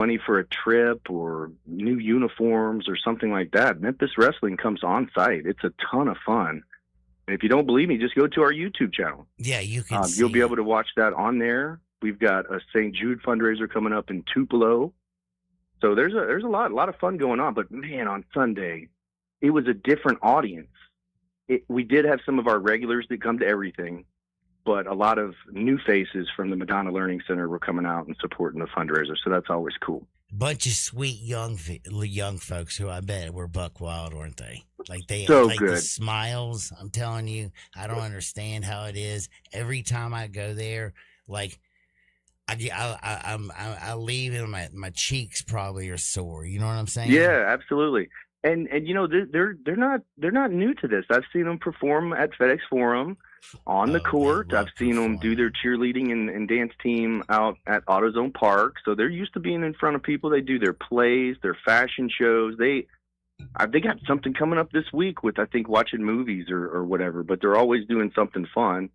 money for a trip or new uniforms or something like that, Memphis Wrestling comes on site. It's a ton of fun. And if you don't believe me, just go to our YouTube channel. Yeah, you can see. You'll be able to watch that on there. We've got a St. Jude fundraiser coming up in Tupelo. So there's a lot of fun going on. But man, on Sunday, it was a different audience. We did have some of our regulars that come to everything, but a lot of new faces from the Madonna Learning Center were coming out and supporting the fundraiser. So that's always cool. Bunch of sweet young folks who I bet were buck wild, weren't they? Like they so like good. The smiles. I'm telling you, I don't understand how it is. Every time I go there, like I leave and my cheeks probably are sore. You know what I'm saying? Yeah, absolutely. And you know they're not new to this. I've seen them perform at FedEx Forum on the court. I've seen them do their cheerleading and dance team out at AutoZone Park. So they're used to being in front of people. They do their plays, their fashion shows. They got something coming up this week with I think watching movies or whatever. But they're always doing something fun.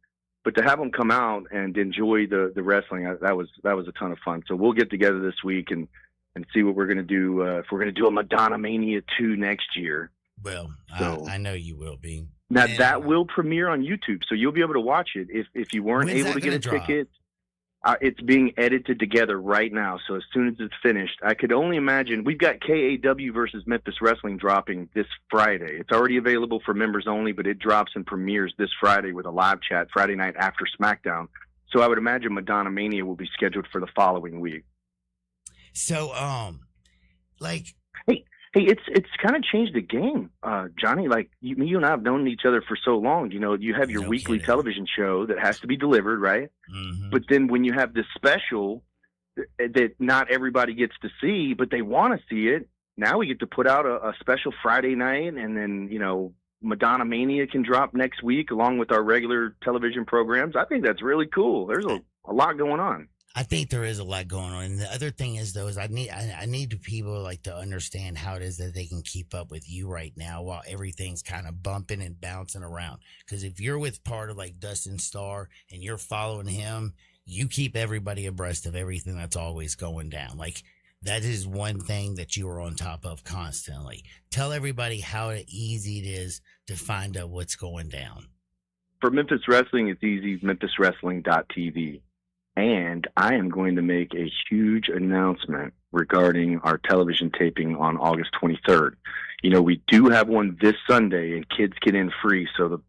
But to have them come out and enjoy the wrestling, that was a ton of fun. So we'll get together this week and see what we're going to do. If we're going to do a Madonna Mania 2 next year. Well, so, I know you will be. Now, that will premiere on YouTube, so you'll be able to watch it. If you weren't able to get a ticket, it's being edited together right now. So as soon as it's finished, I could only imagine. We've got KAW versus Memphis Wrestling dropping this Friday. It's already available for members only, but it drops and premieres this Friday with a live chat Friday night after SmackDown. So I would imagine Madonna Mania will be scheduled for the following week. So, Hey, it's kind of changed the game, Johnny. Like you and I have known each other for so long. You know, you have your weekly television show that has to be delivered, right? Mm-hmm. But then when you have this special that not everybody gets to see, but they want to see it, now we get to put out a special Friday night, and then Madonna Mania can drop next week along with our regular television programs. I think that's really cool. There's a lot going on. I think there is a lot going on. And the other thing is, though, is I need people like to understand how it is that they can keep up with you right now while everything's kind of bumping and bouncing around. Because if you're with part of like Dustin Starr and you're following him, you keep everybody abreast of everything that's always going down. Like that is one thing that you are on top of constantly. Tell everybody how easy it is to find out what's going down. For Memphis Wrestling, it's easy, memphiswrestling.tv. And I am going to make a huge announcement regarding our television taping on August 23rd. You know, we do have one this Sunday, and kids get in free. So,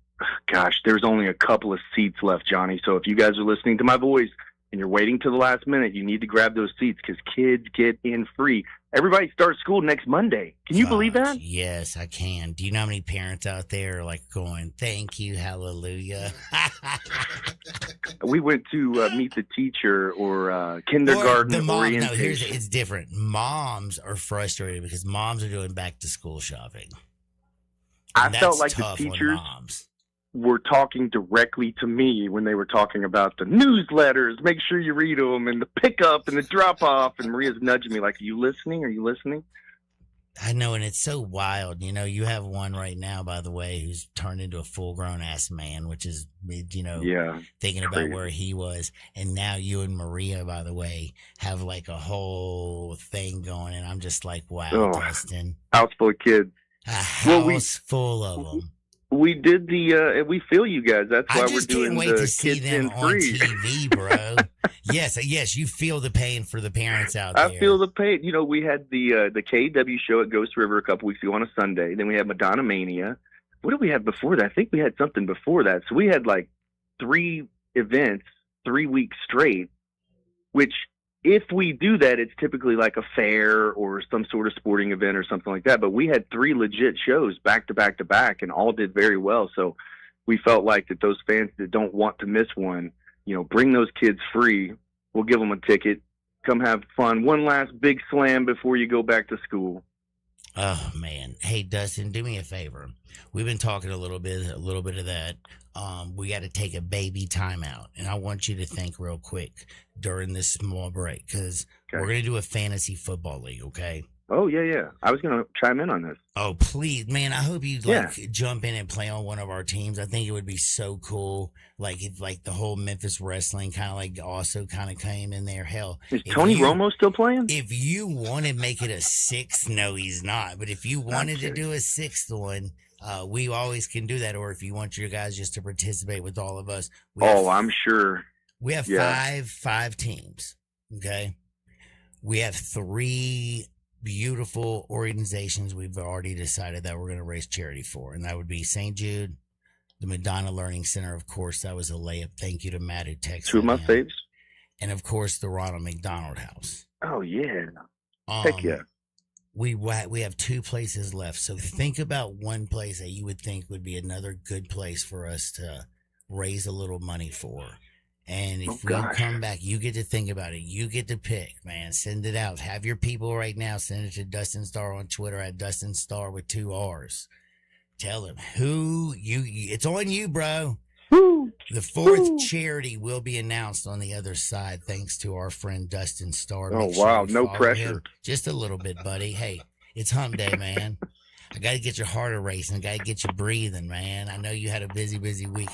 there's only a couple of seats left, Johnny. So if you guys are listening to my voice and you're waiting to the last minute, you need to grab those seats because kids get in free. Everybody starts school next Monday. Can you believe that? Yes, I can. Do you know how many parents out there are like going, thank you, hallelujah? We went to meet the teacher or kindergarten orientation. It's different. Moms are frustrated because moms are doing back to school shopping. I felt like the teachers were talking directly to me when they were talking about the newsletters. Make sure you read them, and the pickup and the drop off. And Maria's nudging me like, "Are you listening? Are you listening?" I know, and it's so wild. You know, you have one right now, by the way, who's turned into a full-grown ass man, which is, thinking about where he was. And now you and Maria, by the way, have like a whole thing going, and I'm just like, wow, Dustin. House full of kids. A house full of them. We did we feel you guys. That's why we're doing the to see kids them in free. On TV, bro. Yes, you feel the pain for the parents out there. I feel the pain. You know, we had the KW show at Ghost River a couple weeks ago on a Sunday. Then we had Madonna Mania. What did we have before that? I think we had something before that. So we had like 3 events, 3 weeks straight, which if we do that, it's typically like a fair or some sort of sporting event or something like that. But we had 3 legit shows back to back to back and all did very well. So we felt like that those fans that don't want to miss one, bring those kids free. We'll give them a ticket. Come have fun. One last big slam before you go back to school. Oh man. Hey Dustin, do me a favor. We've been talking a little bit of that. We got to take a baby timeout, and I want you to think real quick during this small break because we're going to do a fantasy football league. Okay. Oh, yeah. I was going to chime in on this. Oh, please, man. I hope you jump in and play on one of our teams. I think it would be so cool. Like if like the whole Memphis wrestling kind of like also kind of came in there. Hell, is Tony Romo still playing? If you want to make it a sixth, no, he's not. But if you wanted to do a sixth one, we always can do that. Or if you want your guys just to participate with all of us. I'm sure. We have five teams. Okay. We have 3 beautiful organizations we've already decided that we're going to raise charity for. And that would be St. Jude, the Madonna Learning Center. Of course, that was a layup. Thank you to Matt who texted 2 of my faves. And of course, the Ronald McDonald House. Oh, yeah. Heck yeah. We have 2 places left. So think about one place that you would think would be another good place for us to raise a little money for. And if we come back, you get to think about it. You get to pick, man. Send it out. Have your people right now. Send it to Dustin Starr on Twitter at Dustin Starr with 2 R's. Tell them who it's on you, bro. Woo. The 4th charity will be announced on the other side, thanks to our friend Dustin Starr. Oh, wow. No pressure. Him. Just a little bit, buddy. Hey, it's hump day, man. I got to get your heart racing. I got to get you breathing, man. I know you had a busy week.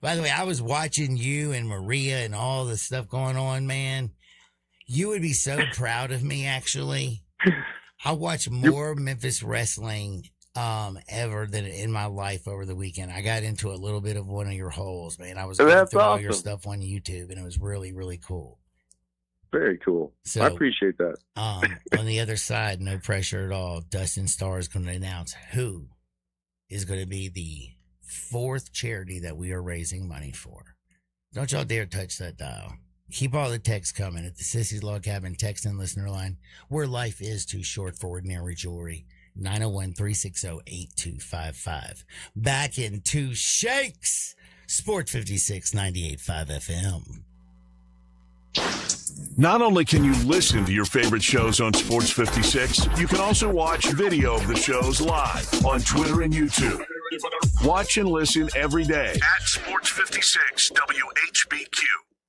By the way, I was watching you and Maria and all the stuff going on, man. You would be so proud of me, actually. I watched more Memphis wrestling ever than in my life over the weekend. I got into a little bit of one of your holes, man. I was going through all your stuff on YouTube, and it was really, really cool. Very cool. So, I appreciate that. On the other side, no pressure at all. Dustin Starr is going to announce who is going to be the 4th charity that we are raising money for. Don't y'all dare touch that dial. Keep all the texts coming at the Sissy's Log Cabin text and listener line, where life is too short for ordinary jewelry. 901-360-8255. Back into Shakes. Sport 56, 98.5 FM. Not only can you listen to your favorite shows on Sports 56, you can also watch video of the shows live on Twitter and YouTube. Watch and listen every day at Sports 56 WHBQ.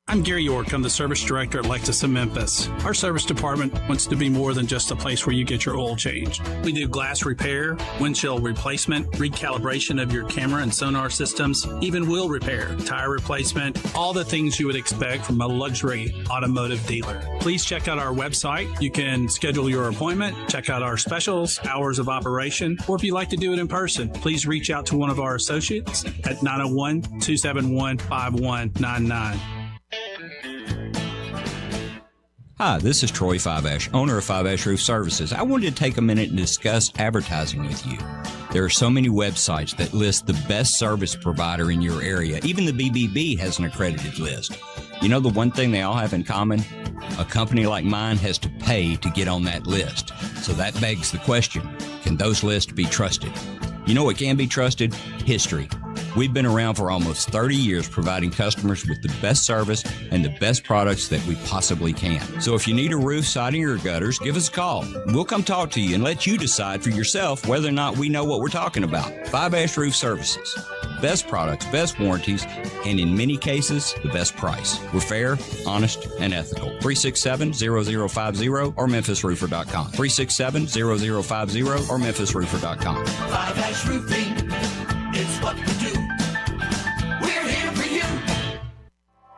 I'm Gary York. I'm the service director at Lexus of Memphis. Our service department wants to be more than just a place where you get your oil changed. We do glass repair, windshield replacement, recalibration of your camera and sonar systems, even wheel repair, tire replacement, all the things you would expect from a luxury automotive dealer. Please check out our website. You can schedule your appointment, check out our specials, hours of operation, or if you'd like to do it in person, please reach out to one of our associates at 901-271-5199. Hi, this is Troy Five Ash, owner of Five Ash Roof Services. I wanted to take a minute and discuss advertising with you. There are so many websites that list the best service provider in your area. Even the BBB has an accredited list. You know the one thing they all have in common? A company like mine has to pay to get on that list. So that begs the question, can those lists be trusted? You know what can be trusted? History. We've been around for almost 30 years providing customers with the best service and the best products that we possibly can. So if you need a roof, siding, or gutters, give us a call. We'll come talk to you and let you decide for yourself whether or not we know what we're talking about. Five Ash Roof Services. Best products, best warranties, and in many cases, the best price. We're fair, honest, and ethical. 367-0050 or MemphisRoofer.com. 367-0050 or MemphisRoofer.com. Five Ash Roofing, it's what we do. We're here for you.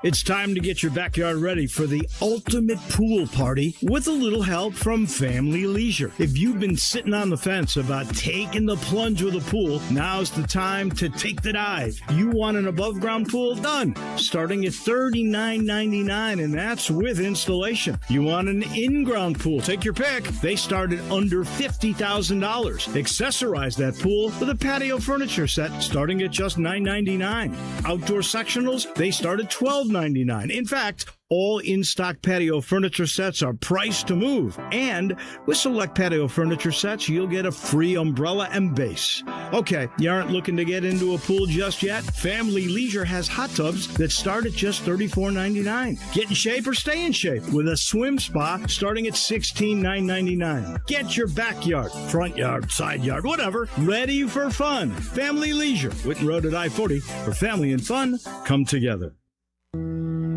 It's time to get your backyard ready for the ultimate pool party with a little help from Family Leisure. If you've been sitting on the fence about taking the plunge with a pool, now's the time to take the dive. You want an above-ground pool? Done. Starting at $39.99, and that's with installation. You want an in-ground pool? Take your pick. They start at under $50,000. Accessorize that pool with a patio furniture set starting at just $9.99. Outdoor sectionals, they start at $12.99. In fact, all in-stock patio furniture sets are priced to move. And with select patio furniture sets, you'll get a free umbrella and base. Okay, you aren't looking to get into a pool just yet? Family Leisure has hot tubs that start at just $34.99. Get in shape or stay in shape with a swim spa starting at $16,999. Get your backyard, front yard, side yard, whatever, ready for fun. Family Leisure, Whitten Road at I-40, where family and fun come together.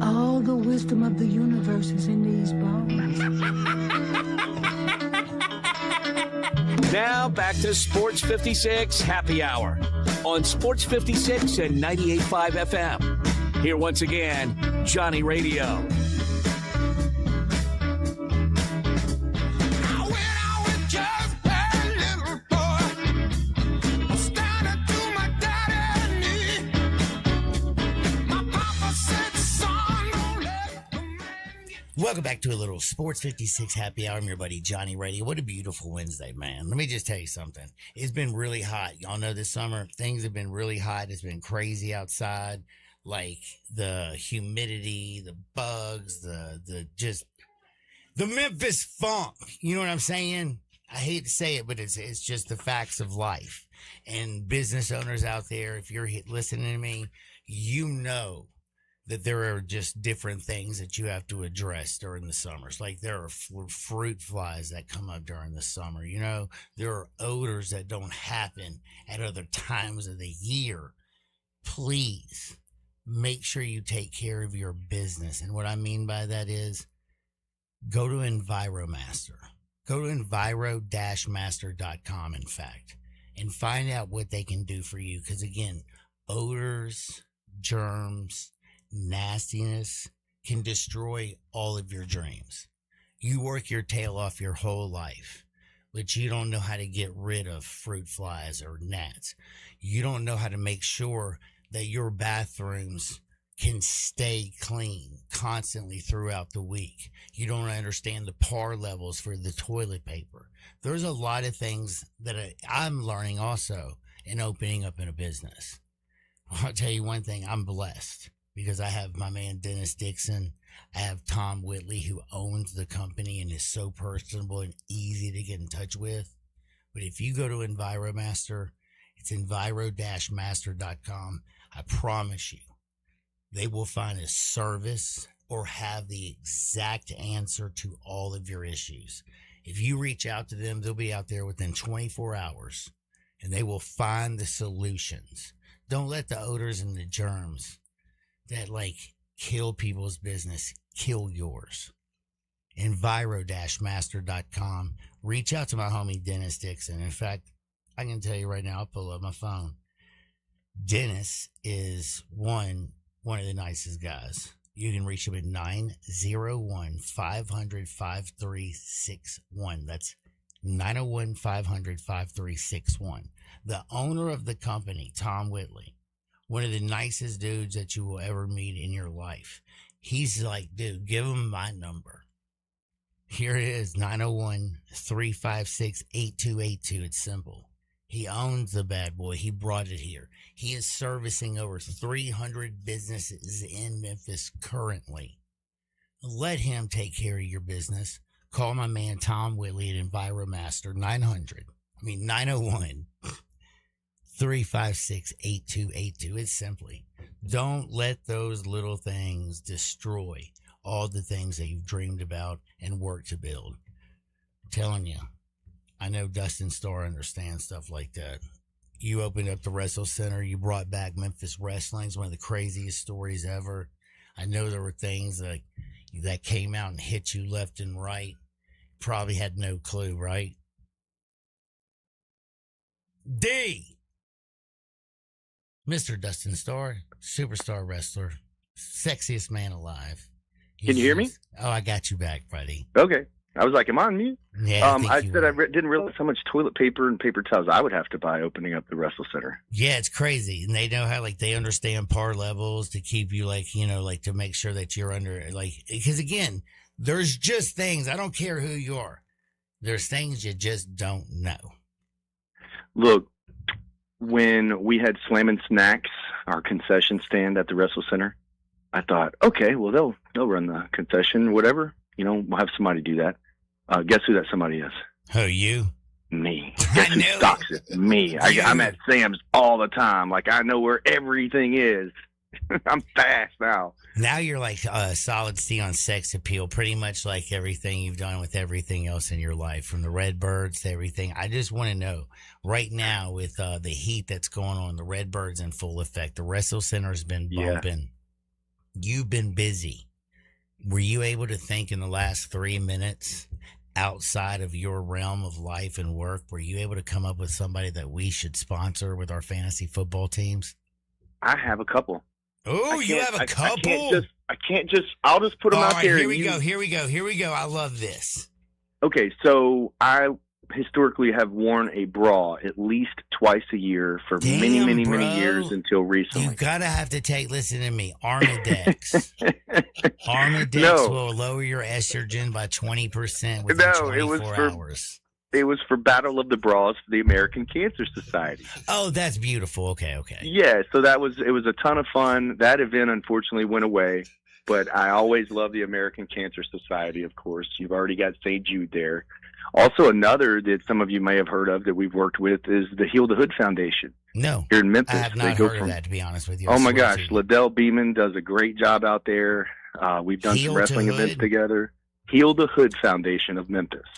All the wisdom of the universe is in these bones. Now back to Sports 56 Happy Hour on Sports 56 and 98.5 FM. Here once again, Johnny Radio. Welcome back to a little Sports 56 Happy Hour. I'm your buddy Johnny Radio. What a beautiful Wednesday, man. Let me just tell you something. It's been really hot. Y'all know this summer, things have been really hot. It's been crazy outside. Like the humidity, the bugs, the Memphis funk. You know what I'm saying? I hate to say it, but it's just the facts of life. And business owners out there, if you're listening to me, you know that there are just different things that you have to address during the summers. Like there are fruit flies that come up during the summer. You know, there are odors that don't happen at other times of the year. Please make sure you take care of your business. And what I mean by that is go to EnviroMaster. Go to enviro-master.com, in fact, and find out what they can do for you. Because again, odors, germs, nastiness can destroy all of your dreams. You work your tail off your whole life, but you don't know how to get rid of fruit flies or gnats. You don't know how to make sure that your bathrooms can stay clean constantly throughout the week. You don't understand the par levels for the toilet paper. There's a lot of things that I'm learning also in opening up in a business. I'll tell you one thing, I'm blessed. Because I have my man Dennis Dixon. I have Tom Whitley, who owns the company and is so personable and easy to get in touch with. But if you go to EnviroMaster, it's enviro-master.com. I promise you, they will find a service or have the exact answer to all of your issues. If you reach out to them, they'll be out there within 24 hours and they will find the solutions. Don't let the odors and the germs that like kill people's business kill yours. Enviro-master.com. Reach out to my homie Dennis Dixon. In fact, I can tell you right now, I'll pull up my phone. Dennis is one of the nicest guys. You can reach him at 901-500-5361. That's 901-500-5361. The owner of the company, Tom Whitley, one of the nicest dudes that you will ever meet in your life. He's like, dude, give him my number. Here it is, 901-356-8282. It's simple. He owns the bad boy. He brought it here. He is servicing over 300 businesses in Memphis currently. Let him take care of your business. Call my man Tom Whitley at EnviroMaster, 901-356-8282. It's simply, don't let those little things destroy all the things that you've dreamed about and worked to build. I'm telling you, I know Dustin Starr understands stuff like that. You opened up the Wrestle Center. You brought back Memphis Wrestling. It's one of the craziest stories ever. I know there were things that came out and hit you left and right. Probably had no clue, right? D. Mr. Dustin Starr, superstar wrestler, sexiest man alive. Can you hear me? Oh, I got you back, buddy. Okay. I was like, am I on mute? Yeah, I said I didn't realize how much toilet paper and paper towels I would have to buy opening up the Wrestle Center. Yeah, it's crazy. And they know how, like, they understand par levels to keep you, like, you know, like, to make sure that you're under, like, because, again, there's just things, I don't care who you are. There's things you just don't know. Look, when we had Slammin' Snacks, our concession stand at the Wrestle Center, I thought, okay, well, they'll run the concession, whatever. You know, we'll have somebody do that. Guess who that somebody is? Who, you? Me. Guess who stocks it? Me. I'm at Sam's all the time. Like, I know where everything is. I'm fast now. Now you're like Solid C on sex appeal, pretty much like everything you've done with everything else in your life, from the Redbirds to everything. I just want to know, right now with the heat that's going on, the Redbirds in full effect, the Wrestle Center's been bumping. Yeah. You've been busy. Were you able to think in the last 3 minutes outside of your realm of life and work? Were you able to come up with somebody that we should sponsor with our fantasy football teams? I have a couple. Oh, you have a couple? I can't just. I'll just put them out there. Here we go. I love this. Okay, so I historically have worn a bra at least twice a year for many years until recently. You gotta have to listen to me, Armadex. Armadex will lower your estrogen by 20% within 24 hours. It was for Battle of the Bras for the American Cancer Society. Oh, that's beautiful. Okay. Yeah, so it was a ton of fun. That event unfortunately went away, but I always love the American Cancer Society, of course. You've already got St. Jude there. Also, another that some of you may have heard of that we've worked with is the Heal the Hood Foundation. No. Here in Memphis. I have not heard of that, to be honest with you. Oh, my gosh. Liddell Beeman does a great job out there. We've done some wrestling events together. Heal the Hood Foundation of Memphis.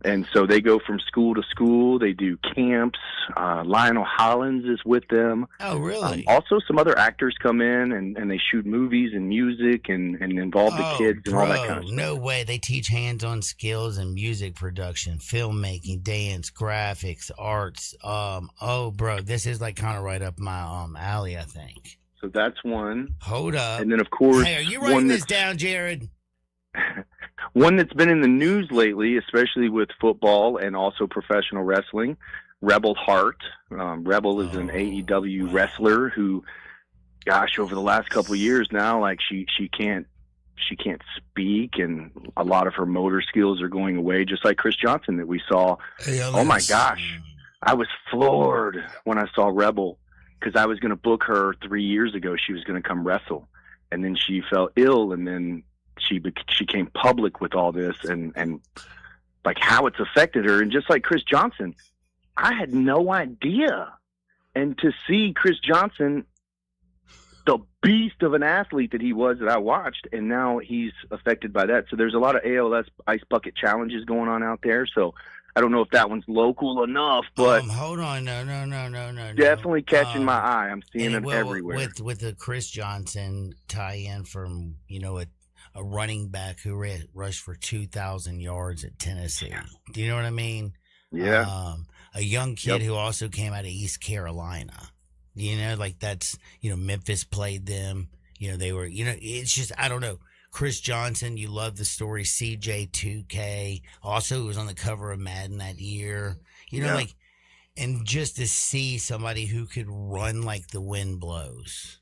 And so they go from school to school. They do camps. Lionel Hollins is with them. Oh, really? Also, some other actors come in and they shoot movies and music and involve the kids and all that kind of stuff. No way. They teach hands-on skills in music production, filmmaking, dance, graphics, arts. This is like kind of right up my alley, I think. So that's one. Hold up. And then, of course, hey, are you writing this down, Jared? One that's been in the news lately, especially with football and also professional wrestling, Rebel Hart. Rebel is an AEW wrestler who, gosh, over the last couple of years now, like she can't speak, and a lot of her motor skills are going away, just like Chris Johnson that we saw. Oh my gosh, I was floored when I saw Rebel, because I was going to book her 3 years ago. She was going to come wrestle, and then she fell ill, and then she came public with all this and like how it's affected her. And just like Chris Johnson, I had no idea. And to see Chris Johnson, the beast of an athlete that he was that I watched, and now he's affected by that. So there's a lot of ALS ice bucket challenges going on out there. So I don't know if that one's local enough, but hold on, no. Definitely catching my eye. I'm seeing it everywhere. With the Chris Johnson tie-in from a running back who rushed for 2,000 yards at Tennessee. Do you know what I mean? Yeah. A young kid who also came out of East Carolina. That's, Memphis played them. They were, it's just, I don't know. Chris Johnson, you love the story. CJ2K also was on the cover of Madden that year. And just to see somebody who could run like the wind blows.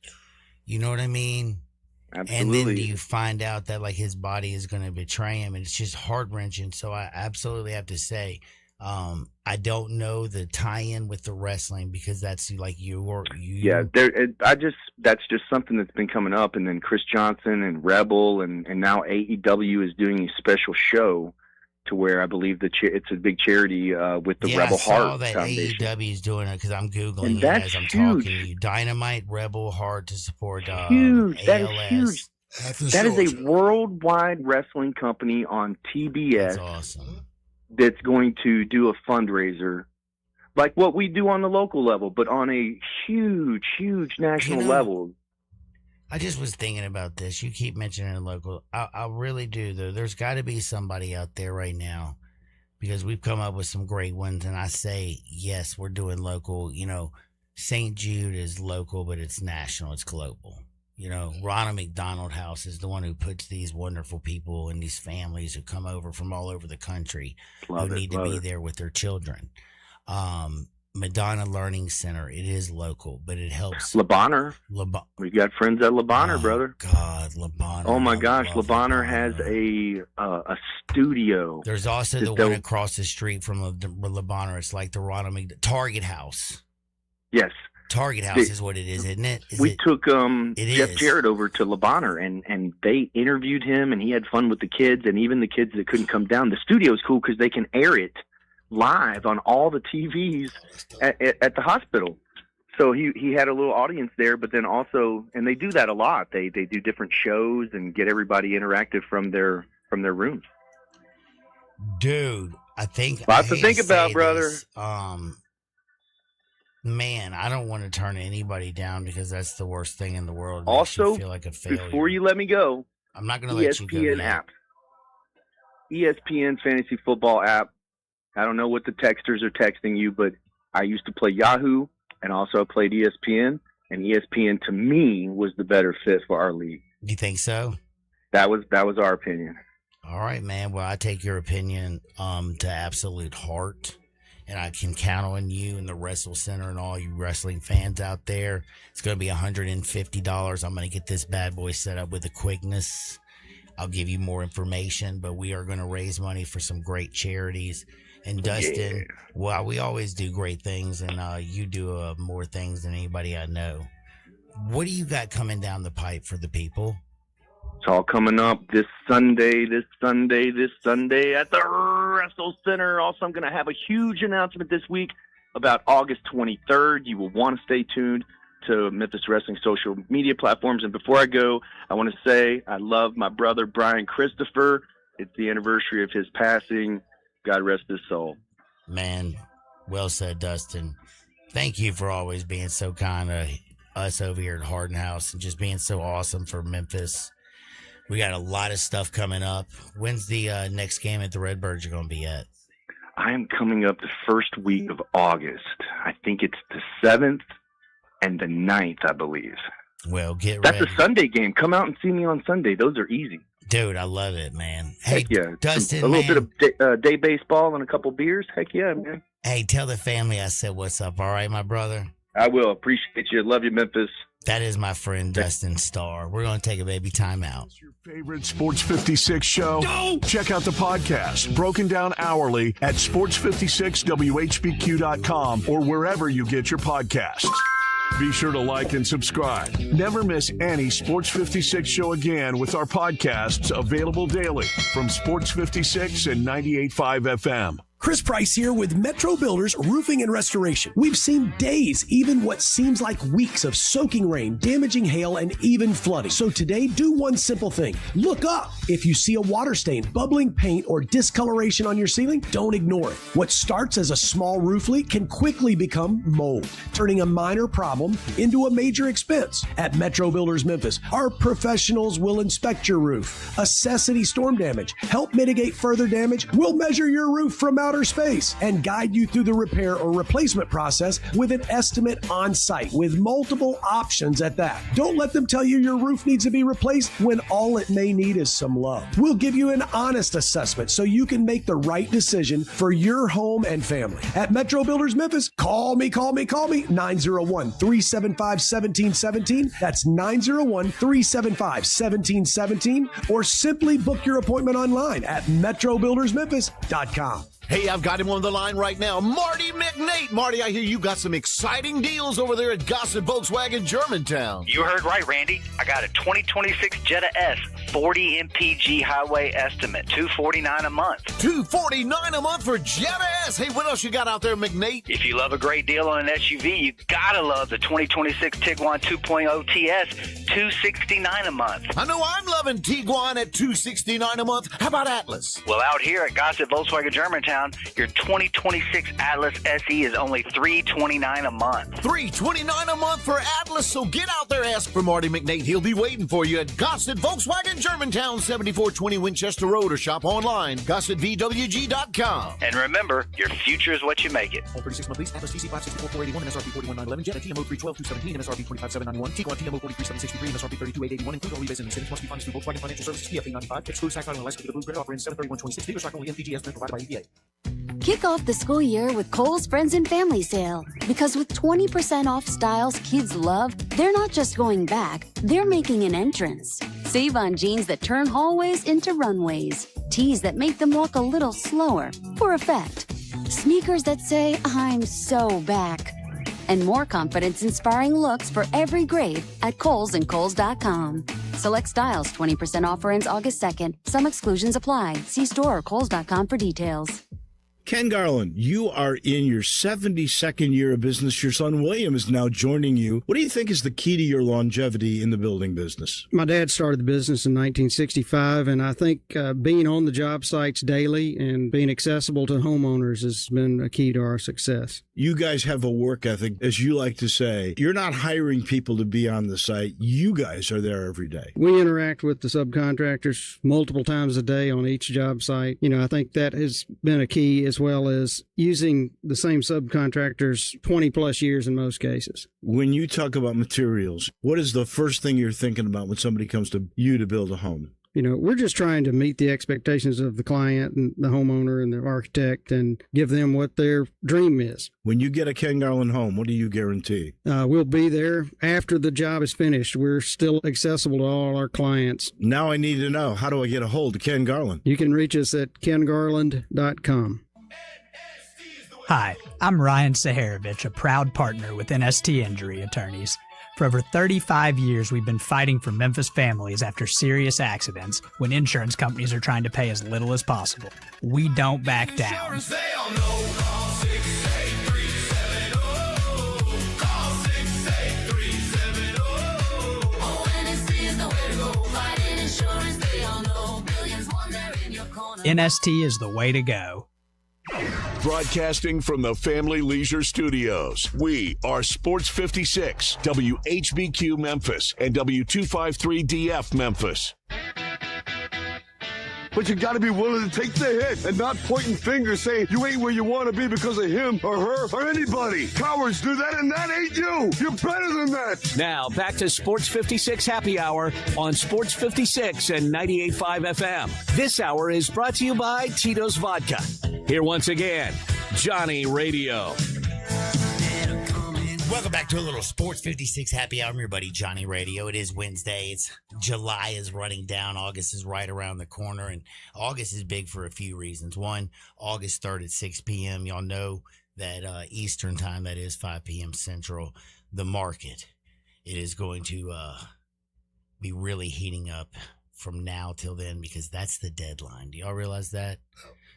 You know what I mean? Absolutely. And then you find out that like his body is going to betray him, and it's just heart wrenching. So I absolutely have to say, I don't know the tie-in with the wrestling, because that's like you. Yeah, that's just something that's been coming up. And then Chris Johnson and Rebel, and now AEW is doing a special show to where I believe it's a big charity with the Rebel Heart Foundation. AEW is doing it because I'm Googling and it that's as I'm huge. talking to you. Dynamite Rebel Heart to support huge. That ALS. is huge. That is a worldwide wrestling company on TBS. That's awesome. That's going to do a fundraiser like what we do on the local level, but on a huge national level. I just was thinking about this. You keep mentioning the local. I really do, though. There's got to be somebody out there right now, because we've come up with some great ones. And I say, yes, we're doing local. St. Jude is local, but it's national. It's global. Ronald McDonald House is the one who puts these wonderful people and these families who come over from all over the country who need to be there with their children. Madonna Learning Center, it is local, but it helps. Le Bonheur. We've got friends at Le Bonheur, brother. God, Le Bonheur. Oh my gosh, Le Bonheur has a studio. There's also the one across the street from Le Bonheur. It's like the Ronald McDonald Target House. Yes. Target House is what it is, isn't it? We took Jeff Jarrett over to Le Bonheur, and they interviewed him, and he had fun with the kids, and even the kids that couldn't come down. The studio's cool because they can air it live on all the TVs at the hospital. So he had a little audience there, but then also, and they do that a lot. They do different shows and get everybody interactive from their rooms. Dude, I think lots to think about, brother. Man, I don't want to turn anybody down, because that's the worst thing in the world. Also, feel like a failure. Before you let me go, I'm not going to let you go. ESPN app. ESPN's fantasy football app. I don't know what the texters are texting you, but I used to play Yahoo, and also I played ESPN, and ESPN to me was the better fit for our league. You think so? That was our opinion. All right, man. Well, I take your opinion to absolute heart, and I can count on you and the Wrestle Center and all you wrestling fans out there. It's going to be $150. I'm going to get this bad boy set up with a quickness. I'll give you more information, but we are going to raise money for some great charities. And Dustin, well, we always do great things, and you do more things than anybody I know. What do you got coming down the pipe for the people? It's all coming up this Sunday at the Wrestle Center. Also, I'm going to have a huge announcement this week about August 23rd. You will want to stay tuned to Memphis Wrestling social media platforms. And before I go, I want to say I love my brother, Brian Christopher. It's the anniversary of his passing. God rest his soul. Man, well said, Dustin. Thank you for always being so kind to us over here at Harden House and just being so awesome for Memphis. We got a lot of stuff coming up. When's the next game at the Redbirds you're going to be at? I am coming up the first week of August. I think it's the 7th and the 9th, I believe. Well, get ready. That's ready. a Sunday game. Come out and see me on Sunday. Those are easy. Dude, I love it, man. Hey, heck yeah. Dustin, a little bit of day baseball and a couple beers. Heck yeah, man. Hey, tell the family I said what's up, all right, my brother? I will. Appreciate you. Love you, Memphis. That is my friend Dustin Starr. We're going to take a baby time out. Your favorite Sports 56 show? No! Check out the podcast, broken down hourly at sports56whbq.com or wherever you get your podcasts. Be sure to like and subscribe. Never miss any Sports 56 show again with our podcasts available daily from Sports 56 and 98.5 FM. Chris Price here with Metro Builders Roofing and Restoration. We've seen days, even what seems like weeks of soaking rain, damaging hail, and even flooding. So today, do one simple thing. Look up. If you see a water stain, bubbling paint, or discoloration on your ceiling, don't ignore it. What starts as a small roof leak can quickly become mold, turning a minor problem into a major expense. At Metro Builders Memphis, our professionals will inspect your roof, assess any storm damage, help mitigate further damage. We'll measure your roof from outer space and guide you through the repair or replacement process with an estimate on site with multiple options at that. Don't let them tell you your roof needs to be replaced when all it may need is some love. We'll give you an honest assessment so you can make the right decision for your home and family. At Metro Builders Memphis, call me, 901-375-1717. That's 901-375-1717, or simply book your appointment online at metrobuildersmemphis.com. Hey, I've got him on the line right now. Marty McNate. Marty, I hear you got some exciting deals over there at Gossett Volkswagen Germantown. You heard right, Randy. I got a 2026 Jetta S, 40 MPG highway estimate, $249 a month. $249 a month for Jetta S. Hey, what else you got out there, McNate? If you love a great deal on an SUV, you gotta love the 2026 Tiguan 2.0 TS, $269 a month. I know I'm loving Tiguan at $269 a month. How about Atlas? Well, out here at Gossett Volkswagen Germantown, your 2026 Atlas SE is only $329 a month. $329 a month for Atlas, so get out there, ask for Marty McNate. He'll be waiting for you at Gossett Volkswagen Germantown, 7420 Winchester Road, or shop online, GossettVWG.com. And remember, your future is what you make it. All 36 month lease, Atlas TC 564,481, MSRP 41,911, Jetta TMO 312,217, MSRP 25,791, Tiguan TMO 43,763, MSRP 32,881, include all rebates and incentives, must be financed through Volkswagen Financial Services, PFA 95, excludes tax item license to the Blue Grid, offering 73126, dealer stock only, MPG estimate provided by EPA. Kick off the school year with Kohl's Friends and Family Sale. Because with 20% off styles kids love, they're not just going back, they're making an entrance. Save on jeans that turn hallways into runways. Tees that make them walk a little slower, for effect. Sneakers that say, I'm so back. And more confidence-inspiring looks for every grade at Kohl's and Kohl's.com. Select styles, 20% offer ends August 2nd. Some exclusions apply. See store or Kohl's.com for details. Ken Garland, you are in your 72nd year of business. Your son William is now joining you. What do you think is the key to your longevity in the building business? My dad started the business in 1965, and I think being on the job sites daily and being accessible to homeowners has been a key to our success. You guys have a work ethic, as you like to say. You're not hiring people to be on the site. You guys are there every day. We interact with the subcontractors multiple times a day on each job site. I think that has been a key, as well as using the same subcontractors 20 plus years in most cases. When you talk about materials, what is the first thing you're thinking about when somebody comes to you to build a home? We're just trying to meet the expectations of the client and the homeowner and the architect and give them what their dream is. When you get a Ken Garland home, what do you guarantee? We'll be there after the job is finished. We're still accessible to all our clients. Now I need to know, how do I get a hold of Ken Garland? You can reach us at kengarland.com. Hi, I'm Ryan Saharovich, a proud partner with NST Injury Attorneys. For over 35 years, we've been fighting for Memphis families after serious accidents when insurance companies are trying to pay as little as possible. We don't back down. NST is the way to go. Broadcasting from the Family Leisure Studios, we are Sports 56, WHBQ Memphis, and W253DF Memphis. But you got to be willing to take the hit and not pointing fingers saying you ain't where you want to be because of him or her or anybody. Cowards do that, and that ain't you. You're better than that. Now, back to Sports 56 Happy Hour on Sports 56 and 98.5 FM. This hour is brought to you by Tito's Vodka. Here once again, Johnny Radio. Welcome back to a little Sports 56 Happy Hour. I'm your buddy Johnny Radio. It is Wednesday. July is running down. August is right around the corner, and August is big for a few reasons. One, August 3rd at 6 p.m. Y'all know that Eastern time, that is 5 p.m. Central, the market, it is going to be really heating up from now till then, because that's the deadline. Do y'all realize that?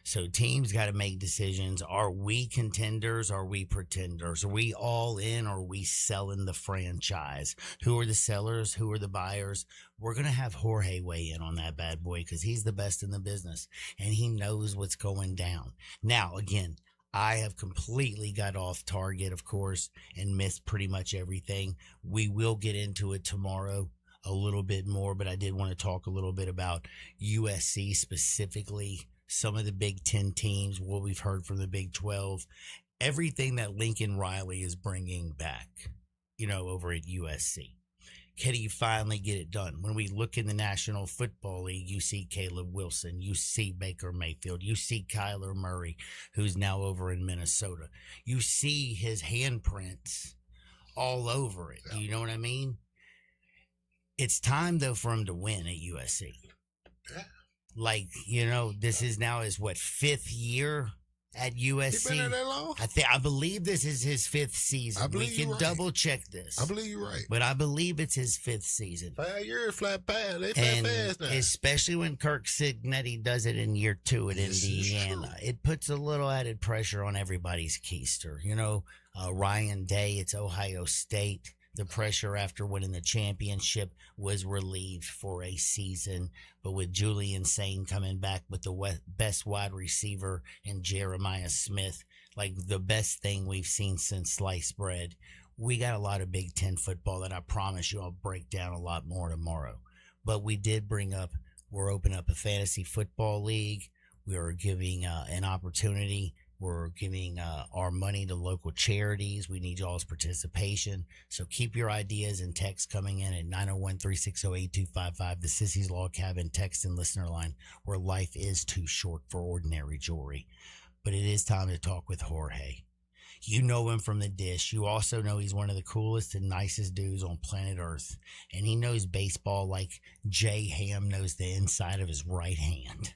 So teams got to make decisions. Are we contenders? Are we pretenders? Are we all in? Or are we selling the franchise? Who are the sellers? Who are the buyers? We're going to have Jorge weigh in on that bad boy, because he's the best in the business and he knows what's going down. Now, again, I have completely got off target, of course, and missed pretty much everything. We will get into it tomorrow a little bit more, but I did want to talk a little bit about USC specifically. Some of the Big Ten teams, what we've heard from the Big 12, everything that Lincoln Riley is bringing back, over at USC. Can he finally get it done? When we look in the National Football League, you see Caleb Wilson, you see Baker Mayfield, you see Kyler Murray, who's now over in Minnesota. You see his handprints all over it. You know what I mean? It's time, though, for him to win at USC. Yeah. This is now his, fifth year at USC? He been there that long? I believe this is his fifth season. We can double check this. I believe you're right. But I believe it's his fifth season. 5 years flat past. They flat fast now. Especially when Kirk Cignetti does it in year 2 at Indiana. It puts a little added pressure on everybody's keister. Ryan Day, it's Ohio State. The pressure after winning the championship was relieved for a season. But with Julian Sain coming back with the best wide receiver and Jeremiah Smith, the best thing we've seen since sliced bread, we got a lot of Big Ten football that I promise you I'll break down a lot more tomorrow. But we did we're opening up a fantasy football league. We are giving an opportunity. We're giving our money to local charities. We need y'all's participation. So keep your ideas and texts coming in at 901-360-8255, the Sissy's Log Cabin text and listener line, where life is too short for ordinary jewelry. But it is time to talk with Jorge. You know him from the dish. You also know he's one of the coolest and nicest dudes on planet Earth. And he knows baseball like Jay Ham knows the inside of his right hand.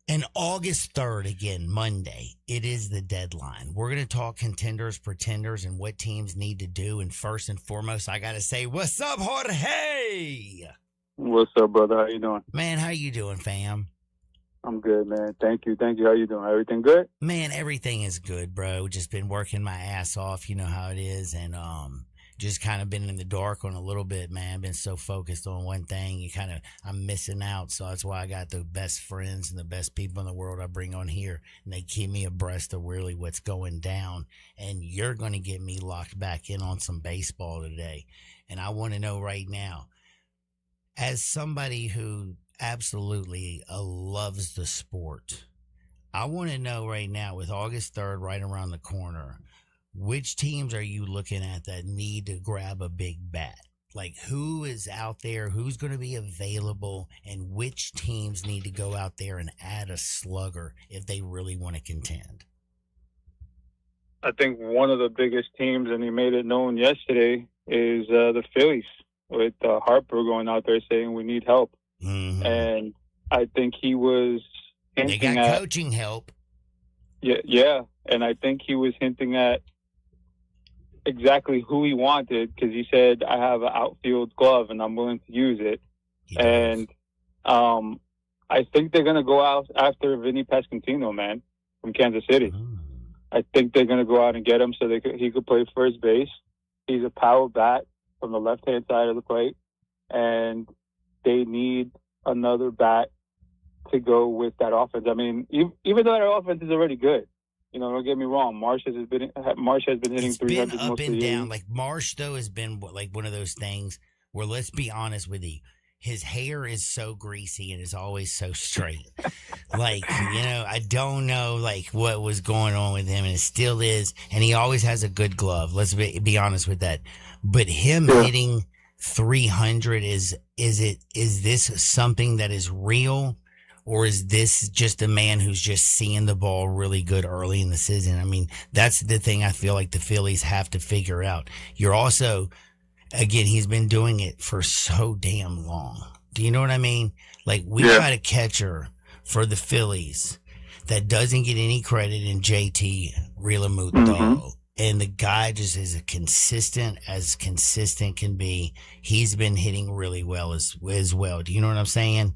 And August 3rd, again, Monday, it is the deadline. We're going to talk contenders, pretenders, and what teams need to do. And first and foremost, I got to say, what's up, Jorge? What's up, brother? How you doing? Man, how you doing, fam? I'm good, man. Thank you. How you doing? Everything good? Man, everything is good, bro. Just been working my ass off, you know how it is, and just kind of been in the dark on a little bit, man. Been so focused on one thing, I'm missing out. So that's why I got the best friends and the best people in the world I bring on here, and they keep me abreast of really what's going down. And you're going to get me locked back in on some baseball today. And I want to know right now, as somebody who absolutely loves the sport, I want to know right now, with August 3rd right around the corner, which teams are you looking at that need to grab a big bat? Like, who is out there, who's going to be available, and which teams need to go out there and add a slugger if they really want to contend? I think one of the biggest teams, and he made it known yesterday, is the Phillies, with Harper going out there saying we need help. Mm-hmm. And I think he was hinting they got at coaching help. Yeah, and I think he was hinting at exactly who he wanted, because he said, I have an outfield glove and I'm willing to use it. And I think they're going to go out after Vinny Pasquantino, man, from Kansas City. I think they're going to go out and get him so he could play first base. He's a power bat from the left-hand side of the plate, and they need another bat to go with that offense. I mean, even though their offense is already good, don't get me wrong. Marsh has been hitting 300 up most of and the down. year. Like Marsh, though, has been like one of those things where, let's be honest with you, his hair is so greasy and is always so straight. I don't know what was going on with him, and it still is. And he always has a good glove. Let's be honest with that. But him hitting 300 is this something that is real, or is this just a man who's just seeing the ball really good early in the season? I mean, that's the thing I feel like the Phillies have to figure out. You're also, again, he's been doing it for so damn long. Do you know what I mean? Like, we got a catcher for the Phillies that doesn't get any credit in JT Realmuto. Mm-hmm. And the guy just is consistent can be. He's been hitting really well as well. Do you know what I'm saying?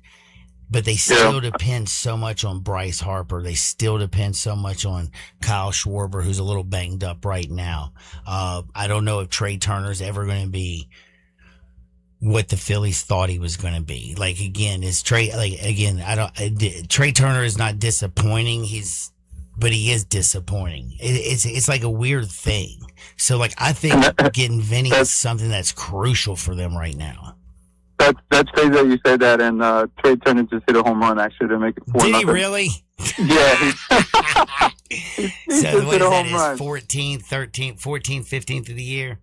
But they still depend so much on Bryce Harper. They still depend so much on Kyle Schwarber, who's a little banged up right now. I don't know if Trey Turner's ever going to be what the Phillies thought he was going to be. Like, again, Trey Turner is not disappointing. But he is disappointing. It's like a weird thing. So, I think getting Vinny is something that's crucial for them right now. That's crazy that you said that, and Trey Turner just hit a home run, actually, to make it 4-0. Did he really? Yeah. So, what is that, his 14th, 15th of the year?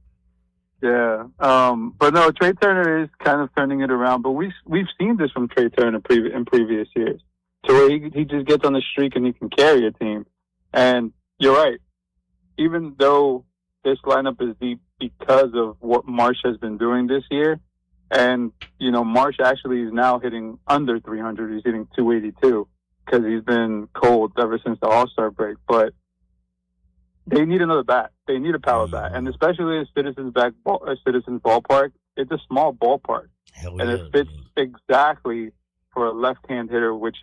Yeah. But no, Trey Turner is kind of turning it around, but we've seen this from Trey Turner in previous years, to where he just gets on the streak and he can carry a team. And you're right. Even though this lineup is deep because of what Marsh has been doing this year, and, Marsh actually is now hitting under 300. He's hitting 282 because he's been cold ever since the All-Star break. But they need another bat. They need a power bat. And especially at Citizens Ballpark, it's a small ballpark. And it fits exactly for a left-hand hitter, which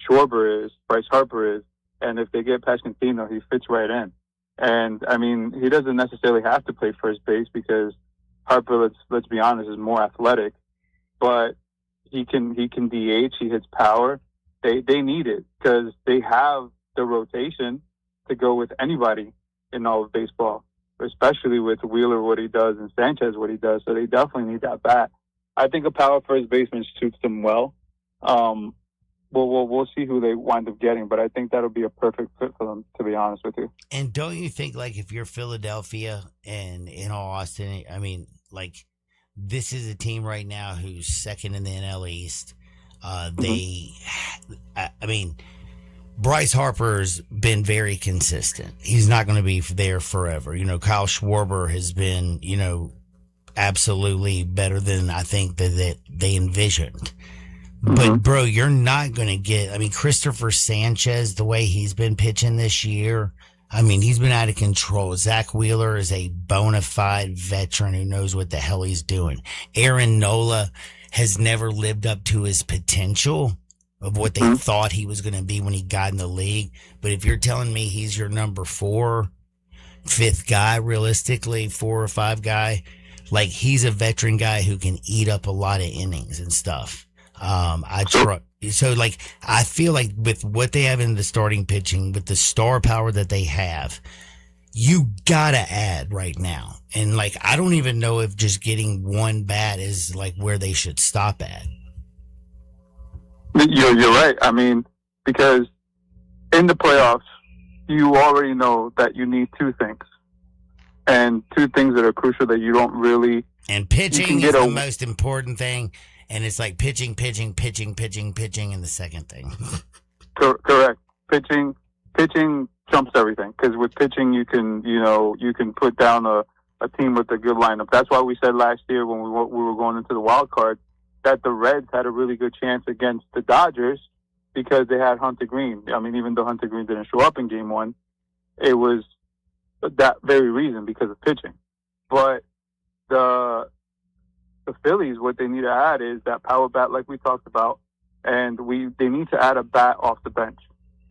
Schwarber is, Bryce Harper is. And if they get Pasquantino, he fits right in. And, I mean, he doesn't necessarily have to play first base because Harper, let's be honest, is more athletic, but he can DH. He hits power. They need it because they have the rotation to go with anybody in all of baseball, especially with Wheeler what he does and Sanchez what he does. So they definitely need that bat. I think a power first baseman suits them well. We'll see who they wind up getting, but I think that'll be a perfect fit for them, to be honest with you. And don't you think, if you're Philadelphia and in Austin, I mean, this is a team right now who's second in the NL East. Bryce Harper's been very consistent. He's not going to be there forever. Kyle Schwarber has been, absolutely better than I think that they envisioned. But, bro, you're not going to get... Christopher Sanchez, the way he's been pitching this year, he's been out of control. Zach Wheeler is a bona fide veteran who knows what the hell he's doing. Aaron Nola has never lived up to his potential, of what they thought he was going to be when he got in the league. But if you're telling me he's your number 4, 5th guy, realistically, 4 or 5 guy, like he's a veteran guy who can eat up a lot of innings and stuff. So like, I feel like with what they have in the starting pitching, with the star power that they have, you gotta add right now. And like, I don't even know if just getting one bat is like where they should stop at. You're right. I mean, because in the playoffs, you already know that you need 2 things. And 2 things that are crucial that you don't really... And pitching is the most important thing. And it's like pitching, and the second thing. Correct. Pitching trumps everything. Because with pitching, you can put down a team with a good lineup. That's why we said last year when we were going into the wild card that the Reds had a really good chance against the Dodgers because they had Hunter Green. I mean, even though Hunter Green didn't show up in Game 1, it was that very reason, because of pitching. But the Phillies, what they need to add is that power bat like we talked about, and they need to add a bat off the bench,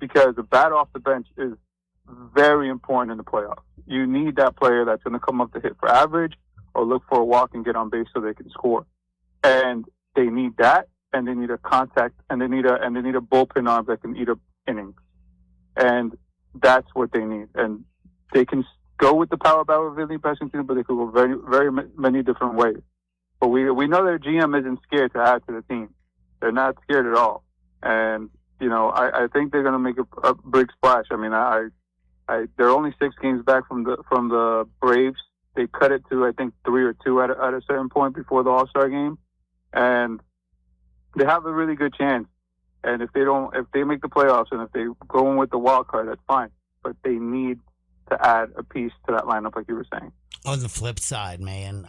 because a bat off the bench is very important in the playoffs. You need that player that's going to come up to hit for average or look for a walk and get on base so they can score. And they need that, and they need a contact, and they need a bullpen arm that can eat up innings. And that's what they need. And they can go with the power bat with Vinny Pasquantino, but they could go very, very many different ways. But we know their GM isn't scared to add to the team. They're not scared at all. And, I think they're going to make a big splash. I mean, they're only 6 games back from the Braves. They cut it to, I think, 3 or 2 at a certain point before the All-Star game. And they have a really good chance. And if they make the playoffs and if they go in with the wild card, that's fine. But they need to add a piece to that lineup, like you were saying. On the flip side, man,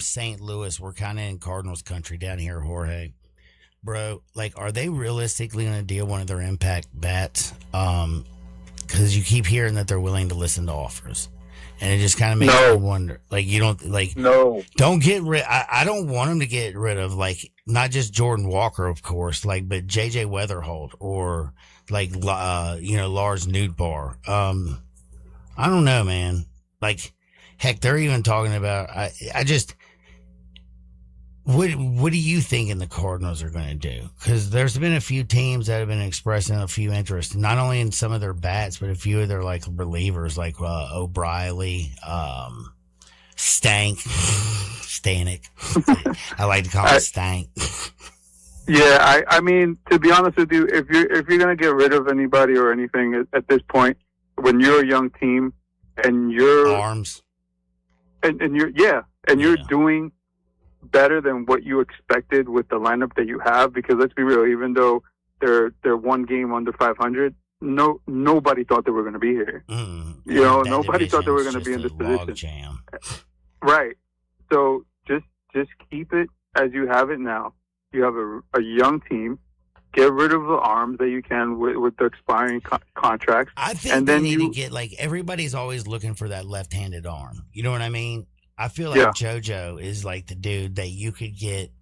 St. Louis, we're kind of in Cardinals country down here, Jorge. Bro, like, are they realistically going to deal one of their impact bats? Because you keep hearing that they're willing to listen to offers. And it just kind of makes me wonder. Like, you don't, like, don't get rid. I don't want them to get rid of, like, not just Jordan Walker, of course, like, but JJ Weatherholt or, like, Lars Nootbaar. I don't know, man. Like, heck, they're even talking about, what do you think the Cardinals are going to do? Because there's been a few teams that have been expressing a few interest, not only in some of their bats, but a few of their like relievers, like O'Reilly, Stanek. I like to call him Stank. Yeah, I mean, to be honest with you, if you're going to get rid of anybody or anything at this point, when you're a young team and you're arms, and you're doing better than what you expected with the lineup that you have, because let's be real, even though they're 1 game under 500, nobody thought they were going to be here. Nobody thought they were going to be in this position. Right. So just keep it as you have it now. You have a young team. Get rid of the arms that you can with the expiring contracts. I think they need to get, like, everybody's always looking for that left-handed arm. You know what I mean? I feel like JoJo is like the dude that you could get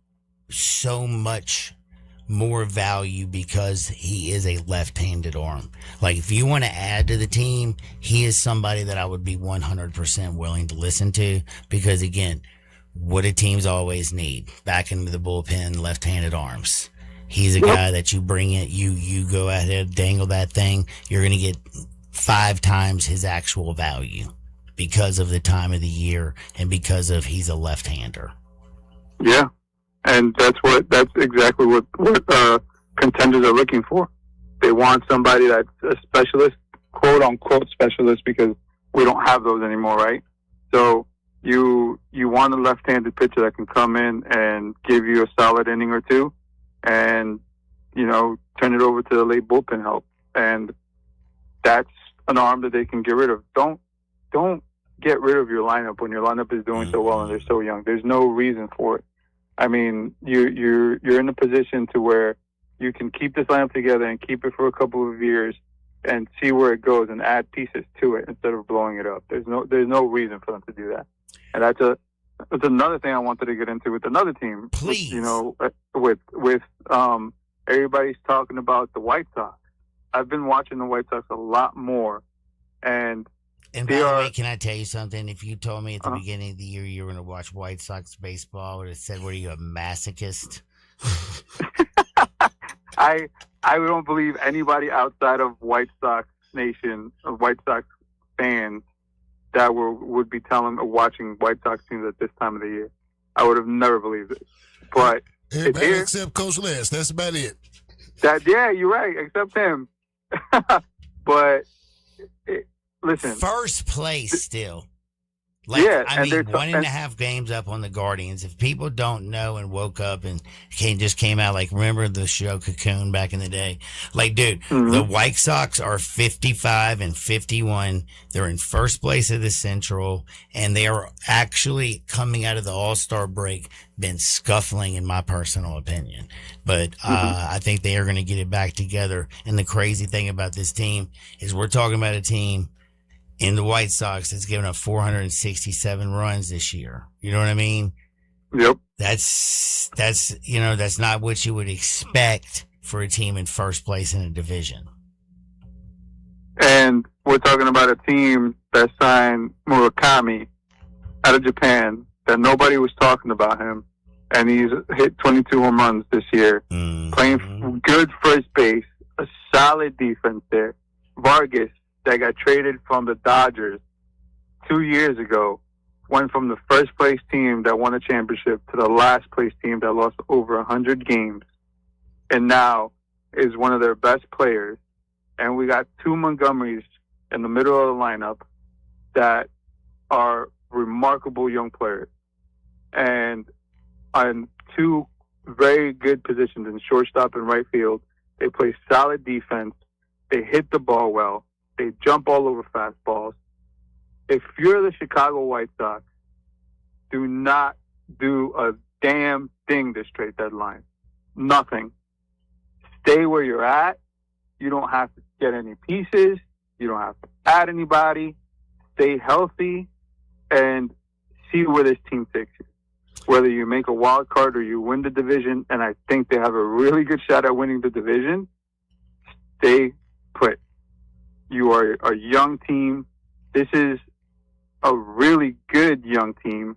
so much more value because he is a left-handed arm. Like, if you want to add to the team, he is somebody that I would be 100% willing to listen to, because, again, what do teams always need? Back into the bullpen, left-handed arms. He's a guy that you bring it, you go ahead, dangle that thing, you're going to get 5 times his actual value, because of the time of the year and because of he's a left-hander. Yeah, and that's exactly what contenders are looking for. They want somebody that's a specialist, quote unquote specialist, because we don't have those anymore, right? So you want a left-handed pitcher that can come in and give you a solid inning or 2, and turn it over to the late bullpen help, and that's an arm that they can get rid of. Don't get rid of your lineup when your lineup is doing so well and they're so young. There's no reason for it. I mean, you're in a position to where you can keep this lineup together and keep it for a couple of years and see where it goes and add pieces to it instead of blowing it up. There's no reason for them to do that. And that's another thing I wanted to get into with another team. Please. With everybody's talking about the White Sox. I've been watching the White Sox a lot more, and by the way, can I tell you something? If you told me at the beginning of the year you were going to watch White Sox baseball, I would have said, "What are you, a masochist?" I don't believe anybody outside of White Sox Nation, of White Sox fans, that would be watching White Sox teams at this time of the year. I would have never believed it. But everybody except Coach Les. That's about it. Yeah, you're right, except him. But listen, first place still. I mean, 1.5 games up on the Guardians. If people don't know and woke up and just came out, like, remember the show Cocoon back in the day? Like, dude, the White Sox are 55-51. They're in first place of the Central, and they are actually coming out of the All-Star break, been scuffling, in my personal opinion. But I think they are going to get it back together. And the crazy thing about this team is we're talking about a team in the White Sox that's given up 467 runs this year. You know what I mean? Yep. That's not what you would expect for a team in first place in a division. And we're talking about a team that signed Murakami out of Japan, that nobody was talking about him, and he's hit 22 home runs this year, playing good first base, a solid defense there. Vargas, that got traded from the Dodgers 2 years ago, went from the first place team that won a championship to the last place team that lost over 100 games, and now is one of their best players. And we got two Montgomerys in the middle of the lineup that are remarkable young players, and on two very good positions in shortstop and right field. They play solid defense. They hit the ball well. They jump all over fastballs. If you're the Chicago White Sox, do not do a damn thing this trade deadline. Nothing. Stay where you're at. You don't have to get any pieces. You don't have to add anybody. Stay healthy and see where this team takes you. Whether you make a wild card or you win the division, and I think they have a really good shot at winning the division, stay put. You are a young team. This is a really good young team.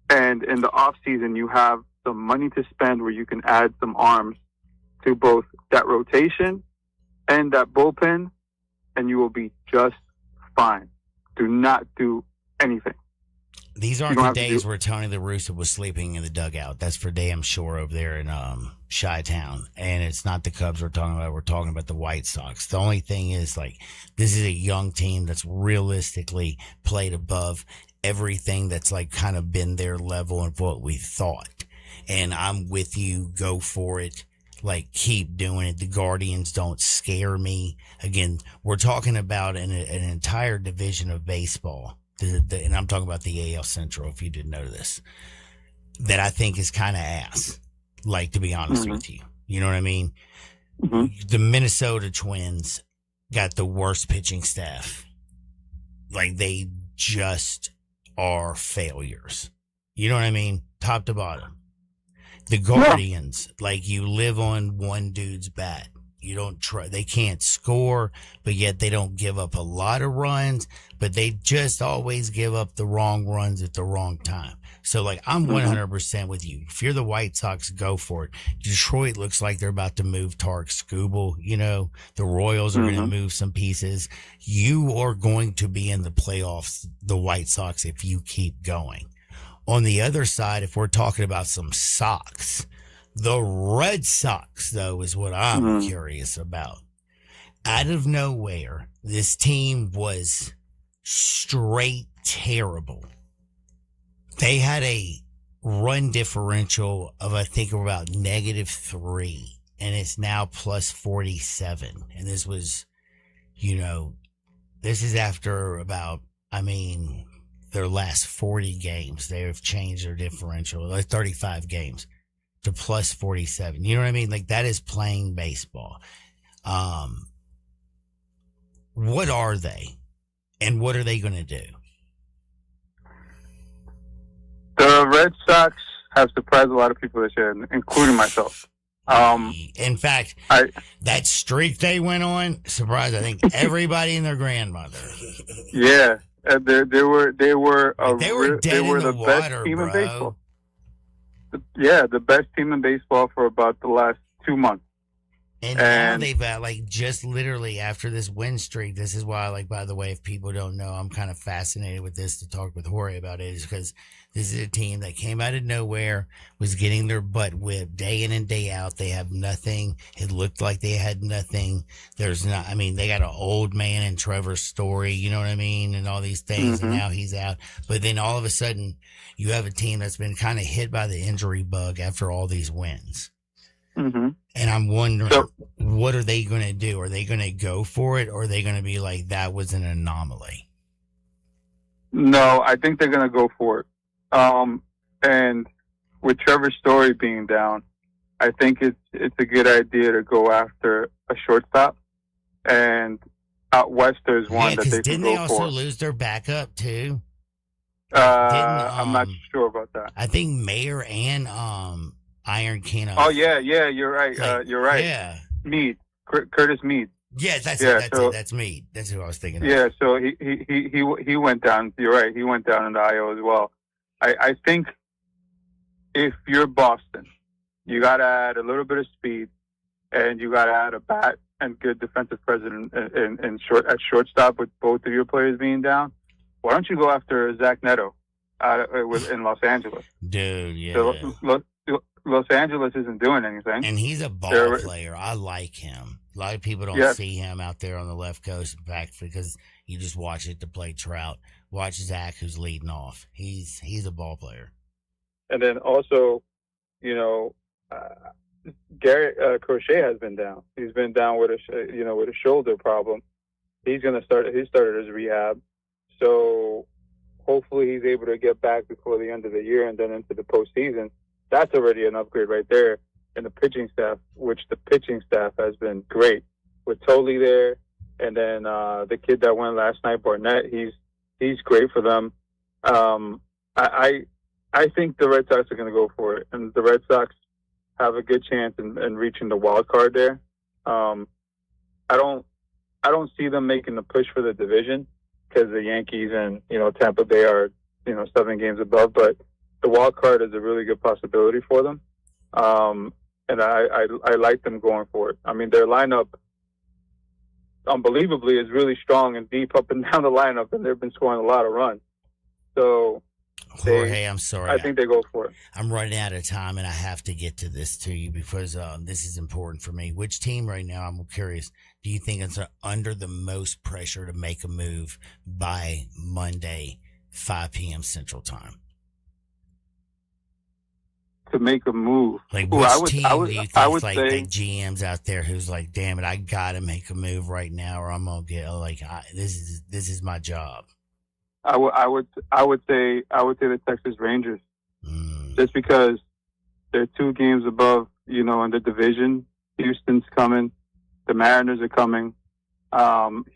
And in the offseason, you have some money to spend where you can add some arms to both that rotation and that bullpen, and you will be just fine. Do not do anything. These aren't the days where Tony La Russa was sleeping in the dugout. That's for damn sure over there in Chi-Town. And it's not the Cubs we're talking about. We're talking about the White Sox. The only thing is, like, this is a young team that's realistically played above everything that's, like, kind of been their level of what we thought. And I'm with you. Go for it. Like, keep doing it. The Guardians don't scare me. Again, we're talking about an entire division of baseball. And I'm talking about the AL Central, if you didn't know this, that I think is kind of ass, like, to be honest with you. You know what I mean? The Minnesota Twins got the worst pitching staff. Like, they just are failures. You know what I mean? Top to bottom. The Guardians, like, you live on one dude's bat. You don't try. They can't score, but yet they don't give up a lot of runs, but they just always give up the wrong runs at the wrong time. So, like, I'm 100% with you. If you're the White Sox, go for it. Detroit looks like they're about to move Tarek Skubal. You know, the Royals are going to move some pieces. You are going to be in the playoffs, the White Sox, if you keep going. On the other side, if we're talking about some Sox, the Red Sox, though, is what I'm curious about. Out of nowhere, this team was straight terrible. They had a run differential of, I think, about -3, and it's now plus 47. And this was, you know, this is after about, I mean, their last 40 games. They have changed their differential, like 35 games. To plus 47. You know what I mean? Like, that is playing baseball. What are they? And what are they going to do? The Red Sox have surprised a lot of people this year, including myself. In fact, that streak they went on surprised, I think, everybody and their grandmother. Yeah, they were dead in the the water, best team bro. in baseball. The best team in baseball for about the last 2 months. And now they've just literally after this win streak, this is why, by the way, if people don't know, I'm kind of fascinated with this to talk with Jorge about it, is because this is a team that came out of nowhere, was getting their butt whipped day in and day out. They have nothing. It looked like they had nothing. There's not, they got an old man in Trevor Story, you know what I mean? And all these things. And now he's out. But then all of a sudden you have a team that's been kind of hit by the injury bug after all these wins. And I'm wondering, what are they going to do? Are they going to go for it, or are they going to be like, that was an anomaly? No, I think they're going to go for it. And with Trevor Story being down, I think it's a good idea to go after a shortstop. And out west, there's one that they can go for. Didn't they also lose their backup too? I'm not sure about that. I think Mayer and Iron King. Oh yeah, you're right. You're right. Yeah, Meade, Curtis Meade. Yes, that's Meade. That's who I was thinking of. Yeah, so he went down. You're right. He went down in the IO as well. I think if you're Boston, you got to add a little bit of speed, and you got to add a bat and good defensive presence at shortstop with both of your players being down. Why don't you go after Zach Neto in Los Angeles? Dude, yeah. So, Los Angeles isn't doing anything. And he's a ball player. I like him. A lot of people don't see him out there on the left coast, in fact, because you just watch it to play Trout. Watch Zach, who's leading off. He's a ball player. And then also, Garrett Crochet has been down. He's been down with a shoulder problem. He's going to start. He started his rehab, so hopefully he's able to get back before the end of the year and then into the postseason. That's already an upgrade right there in the pitching staff, which the pitching staff has been great with Tolley there, and then the kid that went last night, Barnett. He's great for them. I think the Red Sox are going to go for it, and the Red Sox have a good chance in reaching the wild card there. I don't see them making the push for the division because the Yankees and Tampa Bay are 7 games above, but the wild card is a really good possibility for them. And I like them going for it. Their lineup, unbelievably, is really strong and deep up and down the lineup, and they've been scoring a lot of runs. So, Jorge, I'm sorry. I think they go for it. I'm running out of time, and I have to get to this to you because this is important for me. Which team right now, I'm curious, do you think is under the most pressure to make a move by Monday, 5 p.m. Central Time? To make a move, like which team do you think the GM's out there who's like, damn it, I gotta make a move right now, or I'm gonna get this is my job. I would say the Texas Rangers, just because they're 2 games above, in the division. Houston's coming, the Mariners are coming.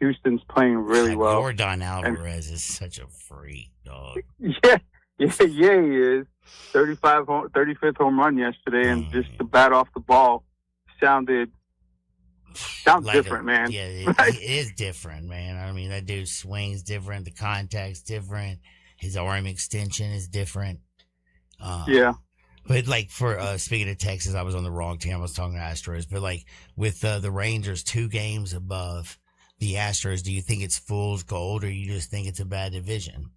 Houston's playing really well. Yordan Alvarez is such a freak, dog. Yeah, he is. 35th home run yesterday, and just the bat off the ball sounds different, man. Yeah, it is different, man. That dude swings different. The contact's different. His arm extension is different. Yeah. But for speaking of Texas, I was on the wrong team. I was talking Astros. But with the Rangers 2 games above the Astros, do you think it's fool's gold, or you just think it's a bad division?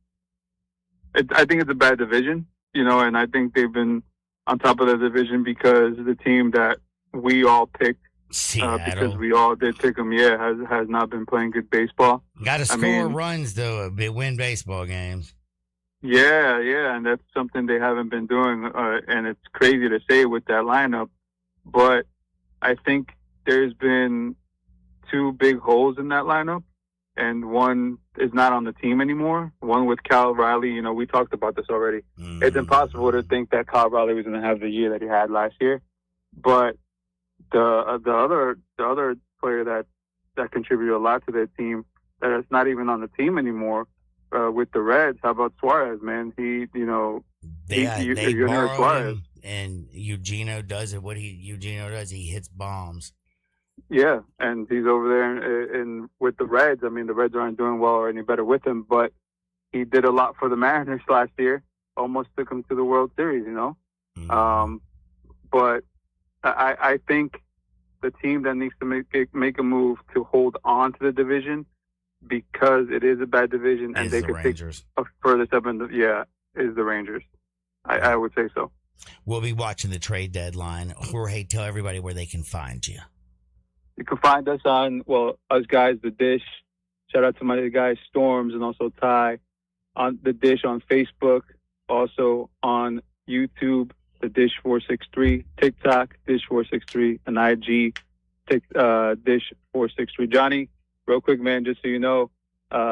I think it's a bad division. And I think they've been on top of the division because the team that we all picked, because we all did pick them, has not been playing good baseball. Got to score runs, though, win baseball games. Yeah, and that's something they haven't been doing, and it's crazy to say with that lineup, but I think there's been 2 big holes in that lineup, and one is not on the team anymore. One with Cal Riley. We talked about this already. It's impossible to think that Cal Riley was going to have the year that he had last year. But the other player that contributed a lot to their team that is not even on the team anymore with the Reds. How about Suarez, man? Suarez. And Eugenio does it. Eugenio does, he hits bombs. Yeah, and he's over there in with the Reds. I mean, the Reds aren't doing well or any better with him, but he did a lot for the Mariners last year. Almost took them to the World Series, you know. But I think the team that needs to make a move to hold on to the division, because it is a bad division and they could take a further step in is the Rangers. I would say so. We'll be watching the trade deadline. Jorge, tell everybody where they can find you. You can find us on, us guys, The Dish. Shout out to my guys, Storms, and also Ty, on The Dish on Facebook, also on YouTube, The Dish 463, TikTok, Dish 463, and IG, Dish 463. Johnny, real quick, man, just so you know,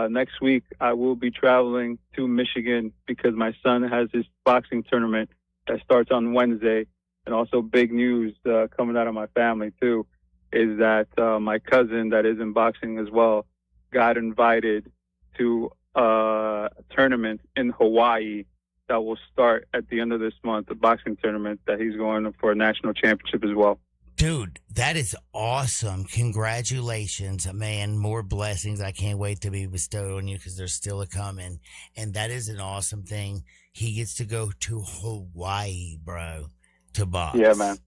next week I will be traveling to Michigan because my son has his boxing tournament that starts on Wednesday. And also big news coming out of my family, too, is that my cousin that is in boxing as well got invited to a tournament in Hawaii that will start at the end of this month, a boxing tournament that he's going for a national championship as well. Dude, that is awesome. Congratulations, man. More blessings. I can't wait to be bestowed on you because there's still a coming. And that is an awesome thing. He gets to go to Hawaii, bro, to box. Yeah, man.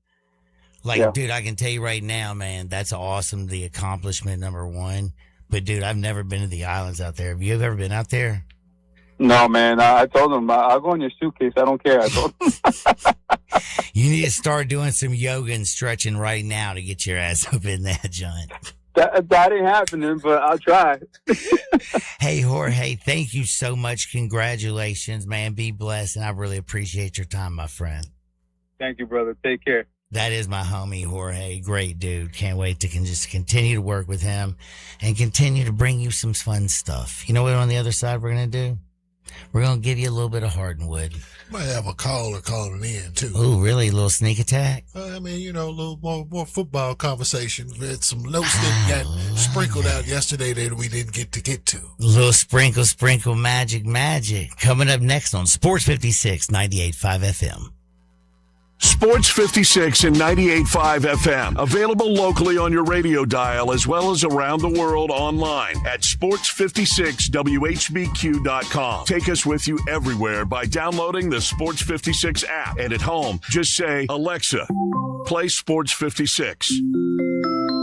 Dude, I can tell you right now, man, that's awesome. The accomplishment, number one. But, dude, I've never been to the islands out there. Have you ever been out there? No, man. I told him, I'll go in your suitcase. I don't care. I told him. You need to start doing some yoga and stretching right now to get your ass up in that joint. That ain't happening, but I'll try. Hey, Jorge, thank you so much. Congratulations, man. Be blessed, and I really appreciate your time, my friend. Thank you, brother. Take care. That is my homie, Jorge. Great dude. Can't wait to just continue to work with him and continue to bring you some fun stuff. You know what on the other side we're going to do? We're going to give you a little bit of Hardwood. Might have a caller calling in, too. Oh, really? A little sneak attack? I mean, you know, a little more football conversation. We had some notes that got sprinkled out yesterday that we didn't get to. A little sprinkle, magic. Coming up next on Sports 56, 98.5 FM. Sports 56 and 98.5 FM. Available locally on your radio dial as well as around the world online at sports56whbq.com. Take us with you everywhere by downloading the Sports 56 app. And at home, just say, Alexa, play Sports 56.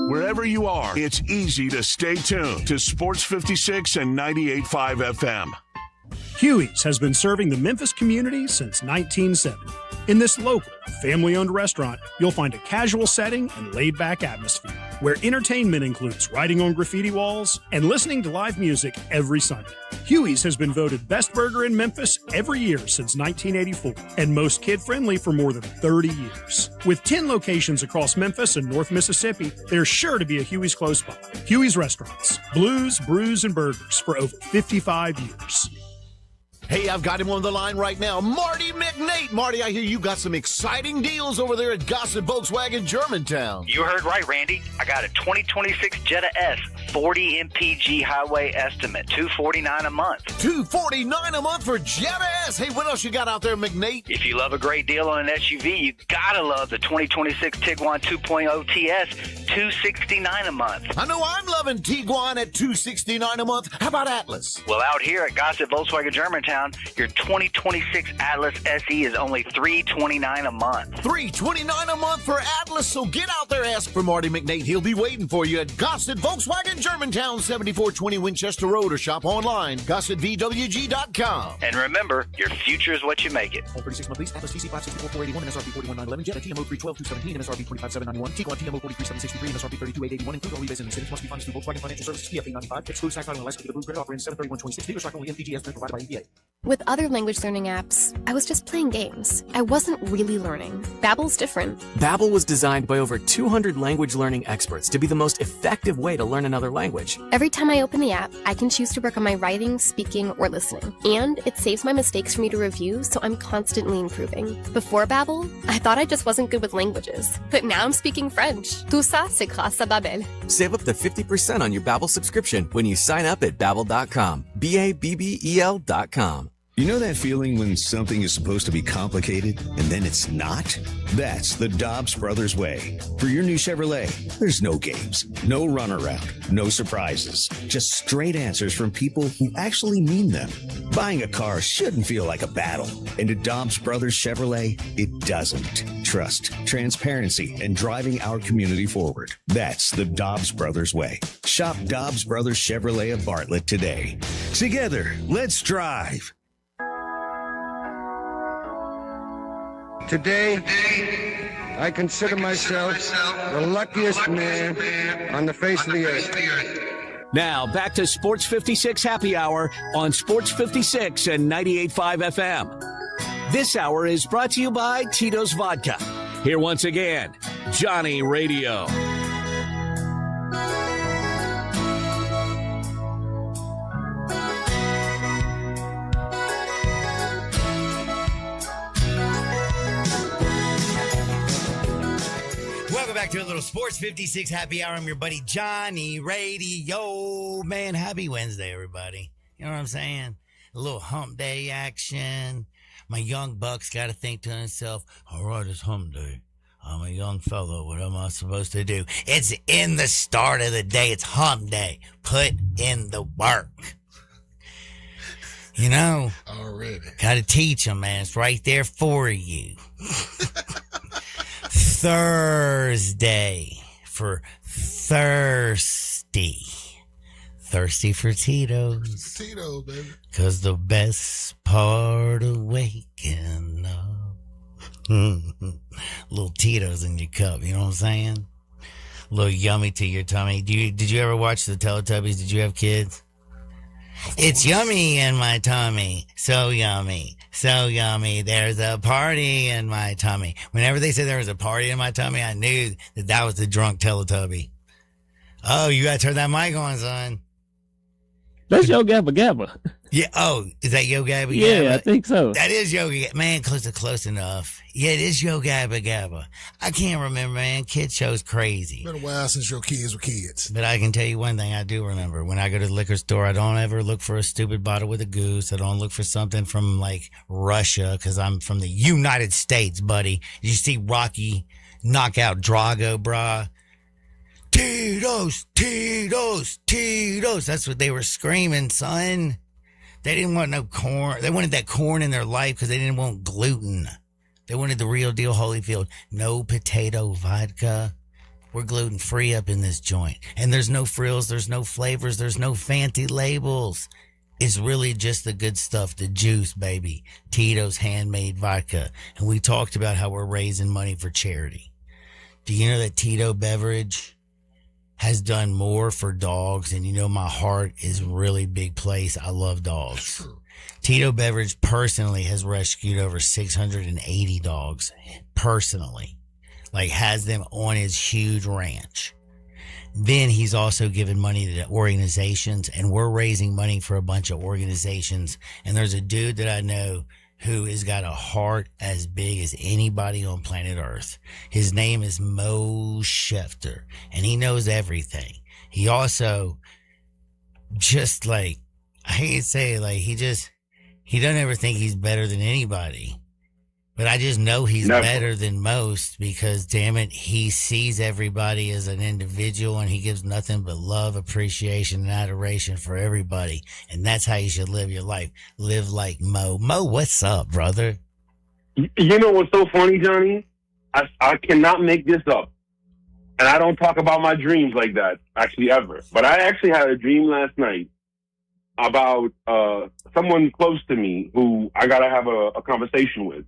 Wherever you are, it's easy to stay tuned to Sports 56 and 98.5 FM. Huey's has been serving the Memphis community since 1970. In this local, family-owned restaurant, you'll find a casual setting and laid-back atmosphere, where entertainment includes writing on graffiti walls and listening to live music every Sunday. Huey's has been voted best burger in Memphis every year since 1984, and most kid-friendly for more than 30 years. With 10 locations across Memphis and North Mississippi, there's sure to be a Huey's close by. Huey's Restaurants, blues, brews, and burgers for over 55 years. Hey, I've got him on the line right now. Marty McNate. Marty, I hear you got some exciting deals over there at Gossett Volkswagen Germantown. You heard right, Randy. I got a 2026 Jetta S, 40 MPG highway estimate, $249 a month. $249 a month for Jetta S. Hey, what else you got out there, McNate? If you love a great deal on an SUV, you gotta love the 2026 Tiguan 2.0 TS, $269 a month. I know I'm loving Tiguan at $269 a month. How about Atlas? Well, out here at Gossett Volkswagen Germantown, your 2026 Atlas SE is only $329 a month. $329 a month for Atlas, so get out there, ask for Marty McNate. He'll be waiting for you at Gossett Volkswagen Germantown, 7420 Winchester Road, or shop online, GossettVWG.com. And remember, your future is what you make it. 36 month lease, Atlas TC 564,481, MSRP 41,911, Jetta TMO 312,217, MSRP 25,791, Tiguan TMO 43,763, MSRP 32,881, include all rebates and incentives, must be financed through Volkswagen Financial Services, PFA 95, excludes tax title and license to the Blue Credit offer in 73126, dealer stock only, MPG estimate provided by EPA. With other language learning apps, I was just playing games. I wasn't really learning. Babbel's different. Babbel was designed by over 200 language learning experts to be the most effective way to learn another language. Every time I open the app, I can choose to work on my writing, speaking, or listening. And it saves my mistakes for me to review, so I'm constantly improving. Before Babbel, I thought I just wasn't good with languages. But now I'm speaking French. Tout ça, c'est grâce à Babbel. Save up to 50% on your Babbel subscription when you sign up at Babbel.com. BABBEL.com. You know that feeling when something is supposed to be complicated and then it's not? That's the Dobbs Brothers way. For your new Chevrolet, there's no games, no runaround, no surprises, just straight answers from people who actually mean them. Buying a car shouldn't feel like a battle, and at Dobbs Brothers Chevrolet, it doesn't. Trust, transparency, and driving our community forward. That's the Dobbs Brothers way. Shop Dobbs Brothers Chevrolet of Bartlett today. Together, let's drive. Today, I consider myself the luckiest man on the face of the earth. Now, back to Sports 56 Happy Hour on Sports 56 and 98.5 FM. This hour is brought to you by Tito's Vodka. Here once again, Johnny Radio. Back to a little Sports 56 Happy Hour. I'm your buddy Johnny Radio. Man, happy Wednesday, everybody. You know what I'm saying? A little hump day action. My young buck's got to think to himself, all right, it's hump day. I'm a young fellow. What am I supposed to do? It's in the start of the day. It's hump day. Put in the work. You know, already got to teach them, man. It's right there for you. Thursday for thirsty. Thirsty for Tito's. Tito's, baby. Because the best part of waking up. Little Tito's in your cup, you know what I'm saying? A little yummy to your tummy. Did you ever watch the Teletubbies? Did you have kids? It's yummy in my tummy. So yummy. So yummy. There's a party in my tummy. Whenever they said there was a party in my tummy, I knew that was the drunk Teletubby. Oh, you got to turn that mic on, son. That's Yo Gabba Gabba. Yeah. Oh, is that Yo Gabba Gabba? Yeah, I think so. That is Yo Gabba. Man, close enough. Yeah, it is Yo Gabba Gabba. I can't remember, man. Kid show's crazy. It's been a while since your kids were kids. But I can tell you one thing I do remember. When I go to the liquor store, I don't ever look for a stupid bottle with a goose. I don't look for something from, like, Russia, because I'm from the United States, buddy. Did you see Rocky knock out Drago, brah? Tito's, Tito's, Tito's. That's what they were screaming, son. They didn't want no corn. They wanted that corn in their life because they didn't want gluten. They wanted the real deal Holyfield. No potato vodka. We're gluten free up in this joint. And there's no frills. There's no flavors. There's no fancy labels. It's really just the good stuff, the juice, baby. Tito's handmade vodka. And we talked about how we're raising money for charity. Do you know that Tito Beverage has done more for dogs? And you know my heart is really big place. I love dogs. Tito Beverage personally has rescued over 680 dogs personally, like has them on his huge ranch. Then he's also given money to organizations, and we're raising money for a bunch of organizations. And there's a dude that I know who has got a heart as big as anybody on planet Earth. His name is Mo Schefter, and he knows everything. He also just, like, I hate to say it, like, he doesn't ever think he's better than anybody. But I just know he's better than most because, damn it, he sees everybody as an individual, and he gives nothing but love, appreciation, and adoration for everybody. And that's how you should live your life. Live like Mo. Mo, what's up, brother? You know what's so funny, Johnny? I cannot make this up. And I don't talk about my dreams like that, actually, ever. But I actually had a dream last night about someone close to me who I got to have a conversation with.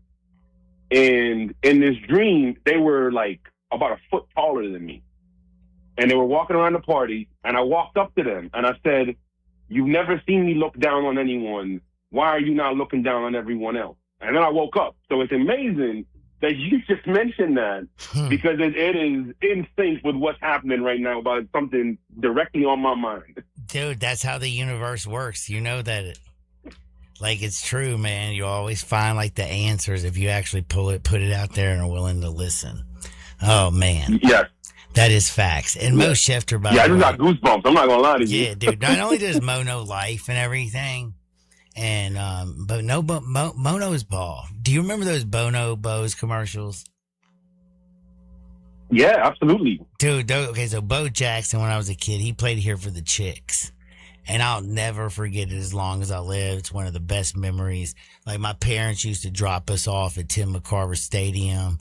And in this dream, they were like about a foot taller than me. And they were walking around the party, and I walked up to them and I said, "You've never seen me look down on anyone. Why are you not looking down on everyone else?" And then I woke up. So it's amazing that you just mentioned that because it is in sync with what's happening right now about something directly on my mind. Dude, that's how the universe works. You know that like, it's true, man. You always find, like, the answers if you actually put it out there and are willing to listen. Oh, man. Yes. That is facts. And Mo Schefter, by the way. Yeah, I just got goosebumps. I'm not going to lie to you. Yeah, dude. Not only does Mo know life and everything, And but no, Mono's ball. Do you remember those Bose commercials? Yeah, absolutely. Dude, okay, so Bo Jackson, when I was a kid, he played here for the Chicks. And I'll never forget it as long as I live. It's one of the best memories. Like, my parents used to drop us off at Tim McCarver Stadium,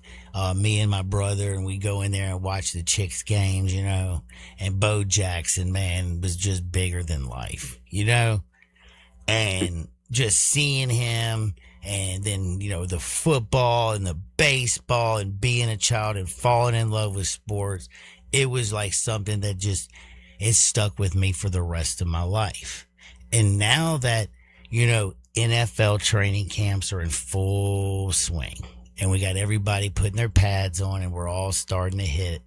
me and my brother, and we go in there and watch the Chicks games, you know. And Bo Jackson, man, was just bigger than life, you know. And just seeing him, and then, you know, the football and the baseball and being a child and falling in love with sports, it was like something that just, it stuck with me for the rest of my life. And now that, you know, NFL training camps are in full swing and we got everybody putting their pads on and we're all starting to hit,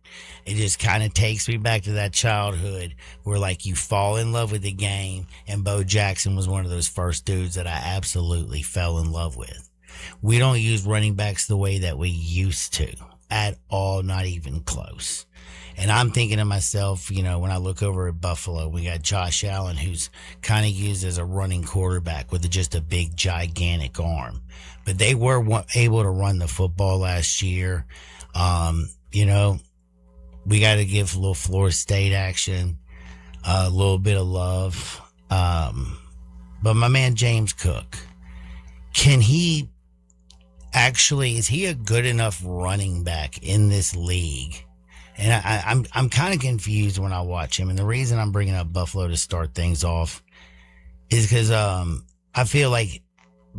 it just kind of takes me back to that childhood where, like, you fall in love with the game, and Bo Jackson was one of those first dudes that I absolutely fell in love with. We don't use running backs the way that we used to at all, not even close. And I'm thinking to myself, you know, when I look over at Buffalo, we got Josh Allen, who's kind of used as a running quarterback with just a big, gigantic arm. But they were able to run the football last year. You know, we got to give a little Florida State action, a little bit of love. But my man, James Cook, can he actually, is he a good enough running back in this league? And I'm kind of confused when I watch him. And the reason I'm bringing up Buffalo to start things off is because I feel like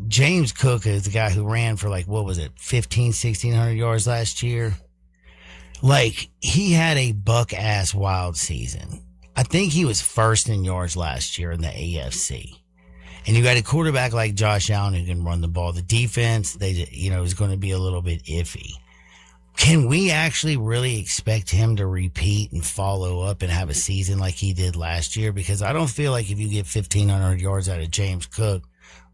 James Cook is the guy who ran for, like, what was it, 1,600 yards last year? Like, he had a buck-ass wild season. I think he was first in yards last year in the AFC. And you got a quarterback like Josh Allen who can run the ball. The defense, is going to be a little bit iffy. Can we actually really expect him to repeat and follow up and have a season like he did last year? Because I don't feel like if you get 1,500 yards out of James Cook,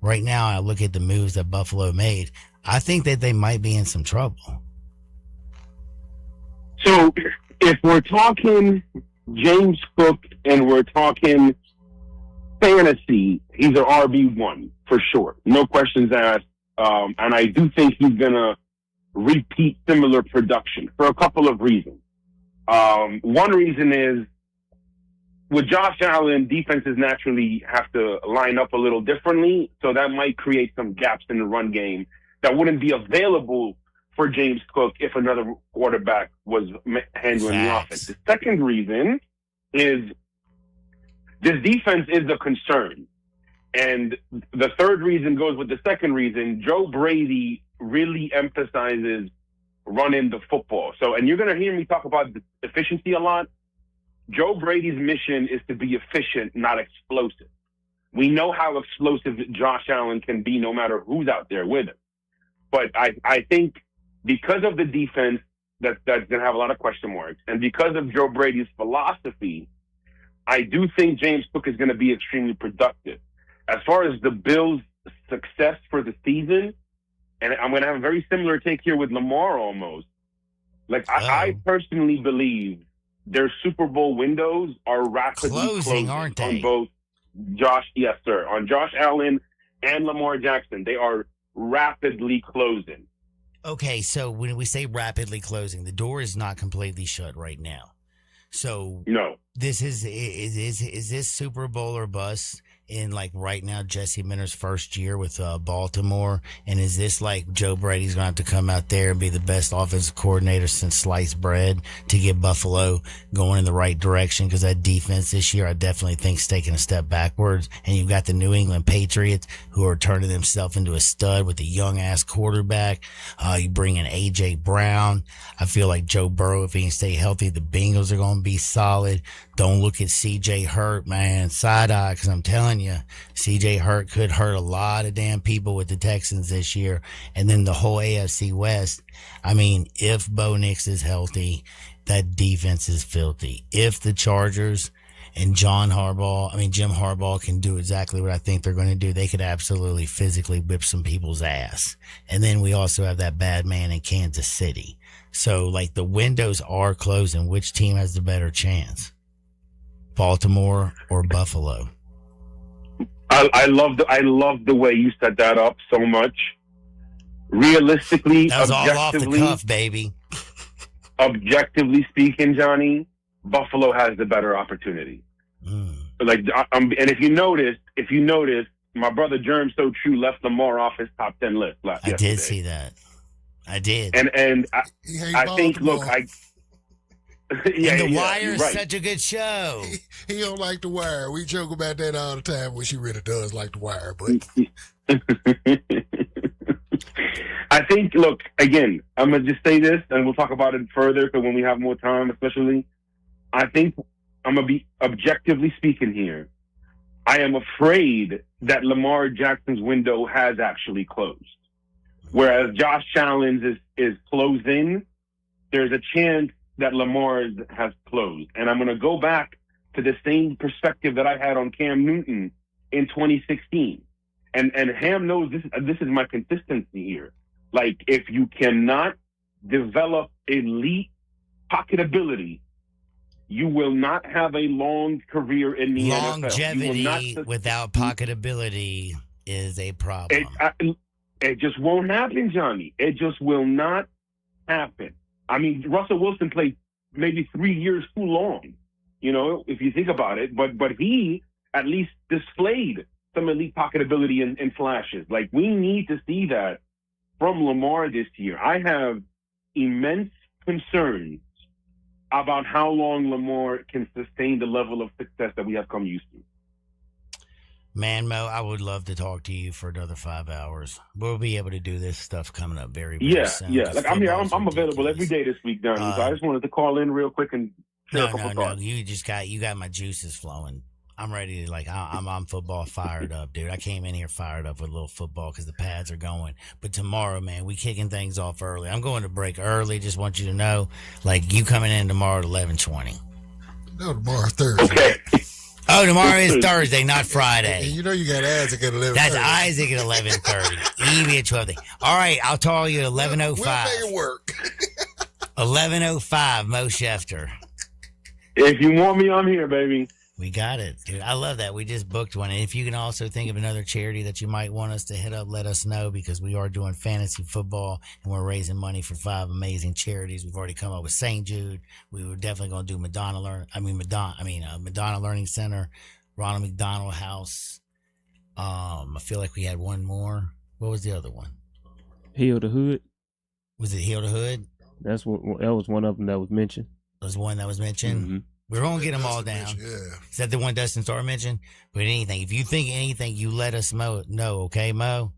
right now I look at the moves that Buffalo made, I think that they might be in some trouble. So if we're talking James Cook and we're talking fantasy, he's an RB1 for sure. No questions asked. And I do think he's going to repeat similar production for a couple of reasons. One reason is with Josh Allen, defenses naturally have to line up a little differently, so that might create some gaps in the run game that wouldn't be available for James Cook if another quarterback was handling the offense. The second reason is this defense is a concern. And the third reason goes with the second reason. Joe Brady really emphasizes running the football. So, and you're going to hear me talk about efficiency a lot. Joe Brady's mission is to be efficient, not explosive. We know how explosive Josh Allen can be no matter who's out there with him. But I think because of the defense that's going to have a lot of question marks, and because of Joe Brady's philosophy, I do think James Cook is going to be extremely productive. As far as the Bills' success for the season, and I'm going to have a very similar take here with Lamar almost. Like, I personally believe their Super Bowl windows are rapidly closing aren't they? On both on Josh Allen and Lamar Jackson. They are rapidly closing. Okay, so when we say rapidly closing, the door is not completely shut right now. So no, this is this Super Bowl or bust in, like, right now Jesse Minter's first year with Baltimore? And is this like Joe Brady's going to have to come out there and be the best offensive coordinator since sliced bread to get Buffalo going in the right direction? Because that defense this year, I definitely think, is taking a step backwards. And you've got the New England Patriots who are turning themselves into a stud with a young-ass quarterback. You bring in A.J. Brown. I feel like Joe Burrow, if he can stay healthy, the Bengals are going to be solid. Don't look at C.J. Hurt, man, side-eye, because I'm telling you, C.J. Hurt could hurt a lot of damn people with the Texans this year. And then the whole AFC West, I mean, if Bo Nix is healthy, that defense is filthy. If the Chargers and Jim Harbaugh can do exactly what I think they're going to do, they could absolutely physically whip some people's ass. And then we also have that bad man in Kansas City. So, like, the windows are closing. Which team has the better chance? Baltimore or Buffalo? I love the way you set that up so much. Realistically, that was all off the cuff, baby. Objectively speaking, Johnny, Buffalo has the better opportunity. Like, and if you notice, my brother Germ So True left Lamar off his top 10 list yesterday. I did see that. I did. And I think, look, and The Wire is such a good show. He don't like The Wire. We joke about that all the time, which he really does like The Wire. But I think, look, again, I'm going to just say this, and we'll talk about it further because when we have more time, especially, I think I'm going to be objectively speaking here. I am afraid that Lamar Jackson's window has actually closed. Whereas Josh Allen's is closing, there's a chance that Lamar's has closed. And I'm going to go back to the same perspective that I had on Cam Newton in 2016. And Ham knows this is my consistency here. Like, if you cannot develop elite pocket ability, you will not have a long career in the NFL. Longevity without pocket ability is a problem. It just won't happen, Johnny. It just will not happen. I mean, Russell Wilson played maybe 3 years too long, if you think about it. But he at least displayed some elite pocket ability in flashes. Like, we need to see that from Lamar this year. I have immense concerns about how long Lamar can sustain the level of success that we have come used to. Man, Mo, I would love to talk to you for another 5 hours. We'll be able to do this stuff coming up very soon. Yeah. Like, I'm available every day this week, Donnie. So I just wanted to call in real quick and share a couple thoughts. You got my juices flowing. I'm ready to, I'm football fired up, dude. I came in here fired up with a little football because the pads are going. But tomorrow, man, we kicking things off early. I'm going to break early. Just want you to know, you coming in tomorrow at 11:20. No, tomorrow's Thursday. Okay. Oh, tomorrow is Thursday, not Friday. And you know you got Isaac at 11:30. That's Isaac at 11:30. Evie at 12:30. All right, I'll call you at 11:05. We'll make it work. 11:05, Mo Schefter. If you want me, I'm here, baby. We got it, dude. I love that. We just booked one. And if you can also think of another charity that you might want us to hit up, let us know, because we are doing fantasy football and we're raising money for 5 amazing charities. We've already come up with St. Jude. We were definitely going to do Madonna Learning Center, Ronald McDonald House. I feel like we had one more. What was the other one? Heal the Hood. Was it Heal the Hood? That was one of them that was mentioned. That was one that was mentioned? Mm-hmm. We're going to get them all down. Yeah. Is that the one Dustin Starr mentioned? But anything, if you think anything, you let us know, okay, Mo?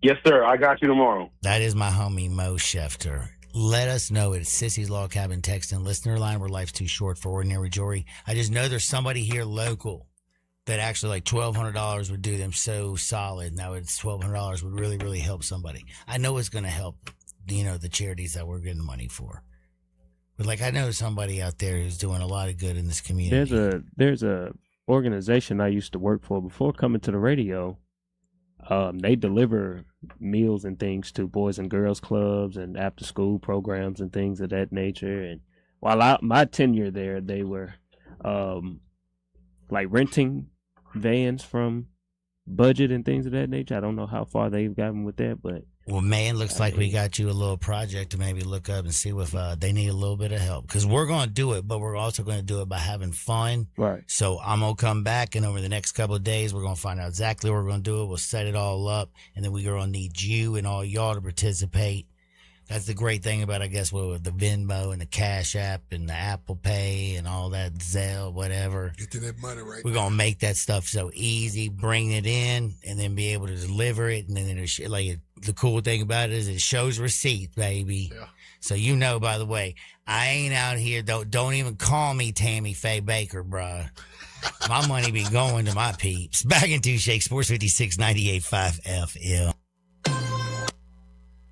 Yes, sir. I got you tomorrow. That is my homie, Mo Schefter. Let us know at Sissy's Log Cabin text and listener line where life's too short for ordinary jewelry. I just know there's somebody here local that actually $1,200 would do them so solid. Now it's $1,200 would really, really help somebody. I know it's going to help, the charities that we're getting money for. But I know somebody out there who's doing a lot of good in this community. There's a organization I used to work for before coming to the radio. They deliver meals and things to boys and girls clubs and after school programs and things of that nature. And while my tenure there, they were renting vans from Budget and things of that nature. I don't know how far they've gotten with that, but well, man, looks like we got you a little project to maybe look up and see if they need a little bit of help. Because we're going to do it, but we're also going to do it by having fun. Right. So I'm going to come back, and over the next couple of days, we're going to find out exactly what we're going to do. We'll set it all up, and then we're going to need you and all y'all to participate. That's the great thing about, I guess, with the Venmo and the Cash App and the Apple Pay and all that, Zelle, whatever. Get to that money right We're going to make that stuff so easy, bring it in, and then be able to deliver it. And then the cool thing about it is it shows receipts, baby. Yeah. So by the way, I ain't out here. Don't even call me Tammy Faye Baker, bruh. My money be going to my peeps. Back in Two Shakes, Sports 56, 98.5 FM.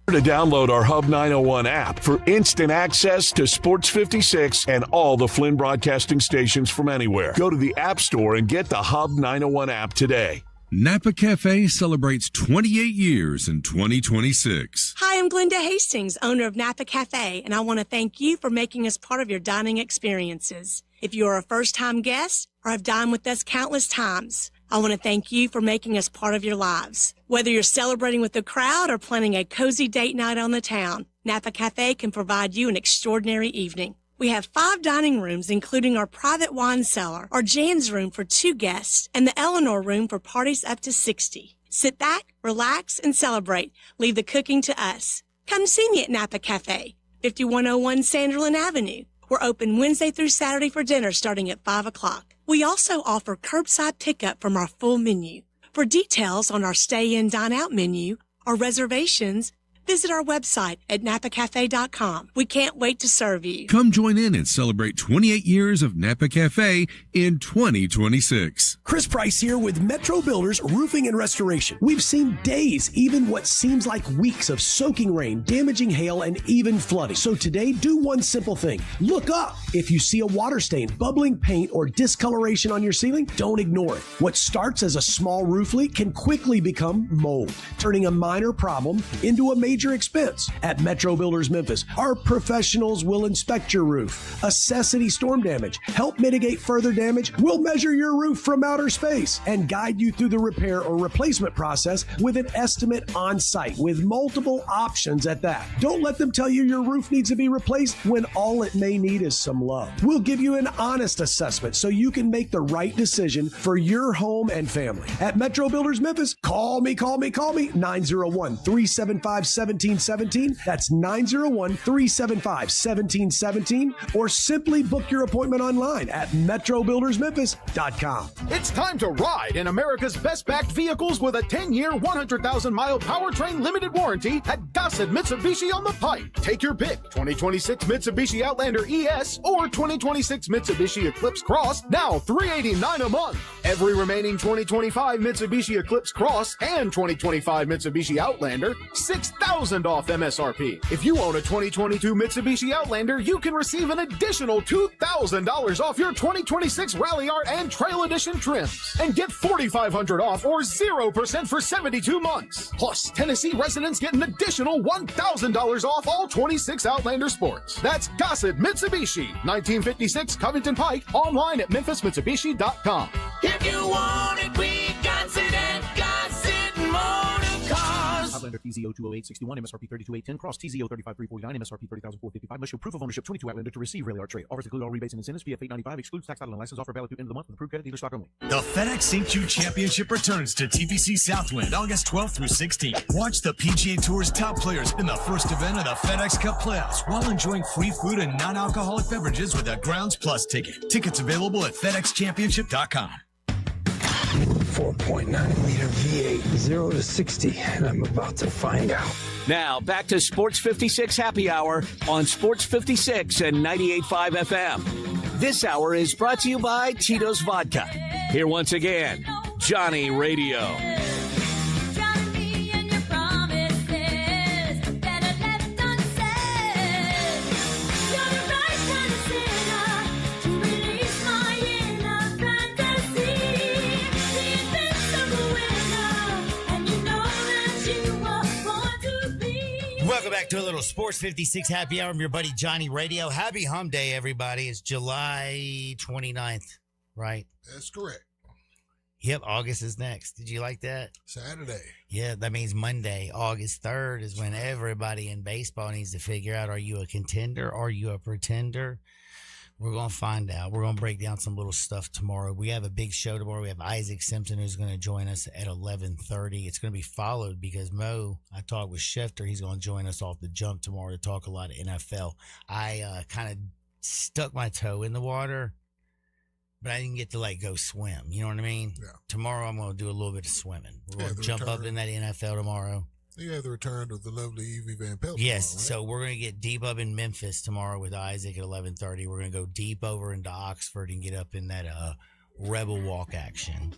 To download our Hub 901 app for instant access to Sports 56 and all the Flynn Broadcasting stations from anywhere. Go to the App Store and get the Hub 901 app today. Napa Cafe celebrates 28 years in 2026. Hi, I'm Glenda Hastings, owner of Napa Cafe, and I want to thank you for making us part of your dining experiences. If you are a first-time guest or have dined with us countless times, I want to thank you for making us part of your lives. Whether you're celebrating with the crowd or planning a cozy date night on the town, Napa Cafe can provide you an extraordinary evening. We have 5 dining rooms, including our private wine cellar, our Jan's room for 2 guests, and the Eleanor room for parties up to 60. Sit back, relax, and celebrate. Leave the cooking to us. Come see me at Napa Cafe, 5101 Sanderlin Avenue. We're open Wednesday through Saturday for dinner starting at 5 o'clock. We also offer curbside pickup from our full menu. For details on our stay-in, dine-out menu or reservations, visit our website at napacafe.com. We can't wait to serve you. Come join in and celebrate 28 years of Napa Cafe in 2026. Chris Price here with Metro Builders Roofing and Restoration. We've seen days, even what seems like weeks of soaking rain, damaging hail, and even flooding. So today, do one simple thing. Look up. If you see a water stain, bubbling paint, or discoloration on your ceiling, don't ignore it. What starts as a small roof leak can quickly become mold, turning a minor problem into a major expense. At Metro Builders Memphis, our professionals will inspect your roof, assess any storm damage, help mitigate further damage. We'll measure your roof from outer space and guide you through the repair or replacement process with an estimate on site with multiple options at that. Don't let them tell you your roof needs to be replaced when all it may need is some love. We'll give you an honest assessment so you can make the right decision for your home and family. At Metro Builders Memphis, call me, 901-375-1717. That's 901-375-1717, or simply book your appointment online at metrobuildersmemphis.com. It's time to ride in America's best-backed vehicles with a 10-year, 100,000-mile powertrain limited warranty at Gossett Mitsubishi on the Pike. Take your pick, 2026 Mitsubishi Outlander ES or 2026 Mitsubishi Eclipse Cross, now $389 a month. Every remaining 2025 Mitsubishi Eclipse Cross and 2025 Mitsubishi Outlander, $6,000 off MSRP. If you own a 2022 Mitsubishi Outlander, you can receive an additional $2,000 off your 2026 Rally Art and Trail Edition trims and get $4,500 off or 0% for 72 months. Plus, Tennessee residents get an additional $1,000 off all 26 Outlander sports. That's Gossett Mitsubishi, 1956 Covington Pike, online at memphismitsubishi.com. If you want it, we got it at Gossett Motor Cars. Outlander TZO 20861, MSRP 32810, Cross TZO 35349, MSRP 30,455. Must show proof of ownership 22 Outlander to receive Rally Art Trade. Offers include all rebates and incentives. PF 895 excludes tax, title, and license. Offer valid through end of the month with approved credit dealer stock only. The FedEx St. Jude Championship returns to TPC Southwind August 12th through 16th. Watch the PGA Tour's top players in the first event of the FedEx Cup playoffs while enjoying free food and non-alcoholic beverages with a Grounds Plus ticket. Tickets available at FedExChampionship.com. 4.9-liter V8, 0 to 60, and I'm about to find out. Now, back to Sports 56 Happy Hour on Sports 56 and 98.5 FM. This hour is brought to you by Tito's Vodka. Here once again, Johnny Radio. Welcome back to a little Sports 56 Happy Hour. I'm your buddy Johnny Radio. Happy Hum Day, everybody. It's July 29th, right? That's correct. Yep, August is next. Did you like that? Saturday. Yeah, that means Monday, August 3rd is when everybody in baseball needs to figure out, are you a contender? Are you a pretender? We're going to find out. We're going to break down some little stuff tomorrow. We have a big show tomorrow. We have Isaac Simpson who's going to join us at 11:30. It's going to be followed because Mo, I talked with Schefter. He's going to join us off the jump tomorrow to talk a lot of NFL. I kind of stuck my toe in the water, but I didn't get to go swim. You know what I mean? Yeah. Tomorrow I'm going to do a little bit of swimming. We're going to jump up in that NFL tomorrow. You have the return of the lovely Evie Van Pelt. Yes, tomorrow, right? so we're going to get deep up in Memphis tomorrow with Isaac at 11:30. We're going to go deep over into Oxford and get up in that Rebel Walk action.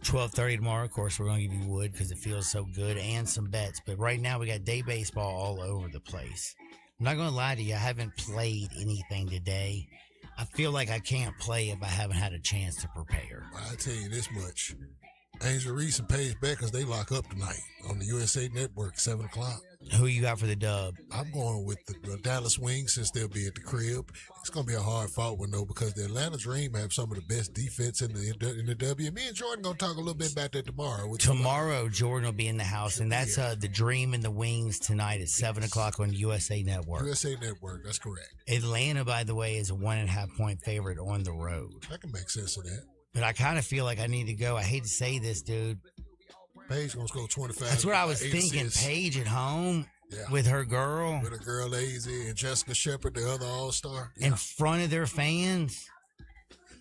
12:30 tomorrow, of course, we're going to give you wood because it feels so good and some bets. But right now we got day baseball all over the place. I'm not going to lie to you. I haven't played anything today. I feel like I can't play if I haven't had a chance to prepare. I tell you this much. Angel Reese and Paige Beckers, they lock up tonight on the USA Network, 7 o'clock. Who you got for the dub? I'm going with the Dallas Wings since they'll be at the crib. It's going to be a hard fought one, though, because the Atlanta Dream have some of the best defense in the W. Me and Jordan going to talk a little bit about that tomorrow. Tomorrow, Jordan will be in the house, and that's the Dream and the Wings tonight at 7 o'clock on USA Network. USA Network, that's correct. Atlanta, by the way, is a 1.5 point favorite on the road. I can make sense of that. But I kind of feel like I need to go. I hate to say this, dude. Paige going to score 25. That's what I was thinking. Assists. Paige at home with her girl. With her girl, Lazy, and Jessica Shepard, the other all-star. In front of their fans.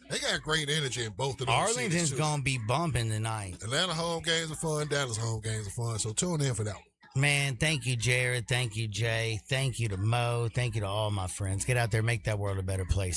They got great energy in both of those. Arlington's going to be bumping tonight. Atlanta home games are fun. Dallas home games are fun. So tune in for that one. Man, thank you, Jared. Thank you, Jay. Thank you to Mo. Thank you to all my friends. Get out there, make that world a better place.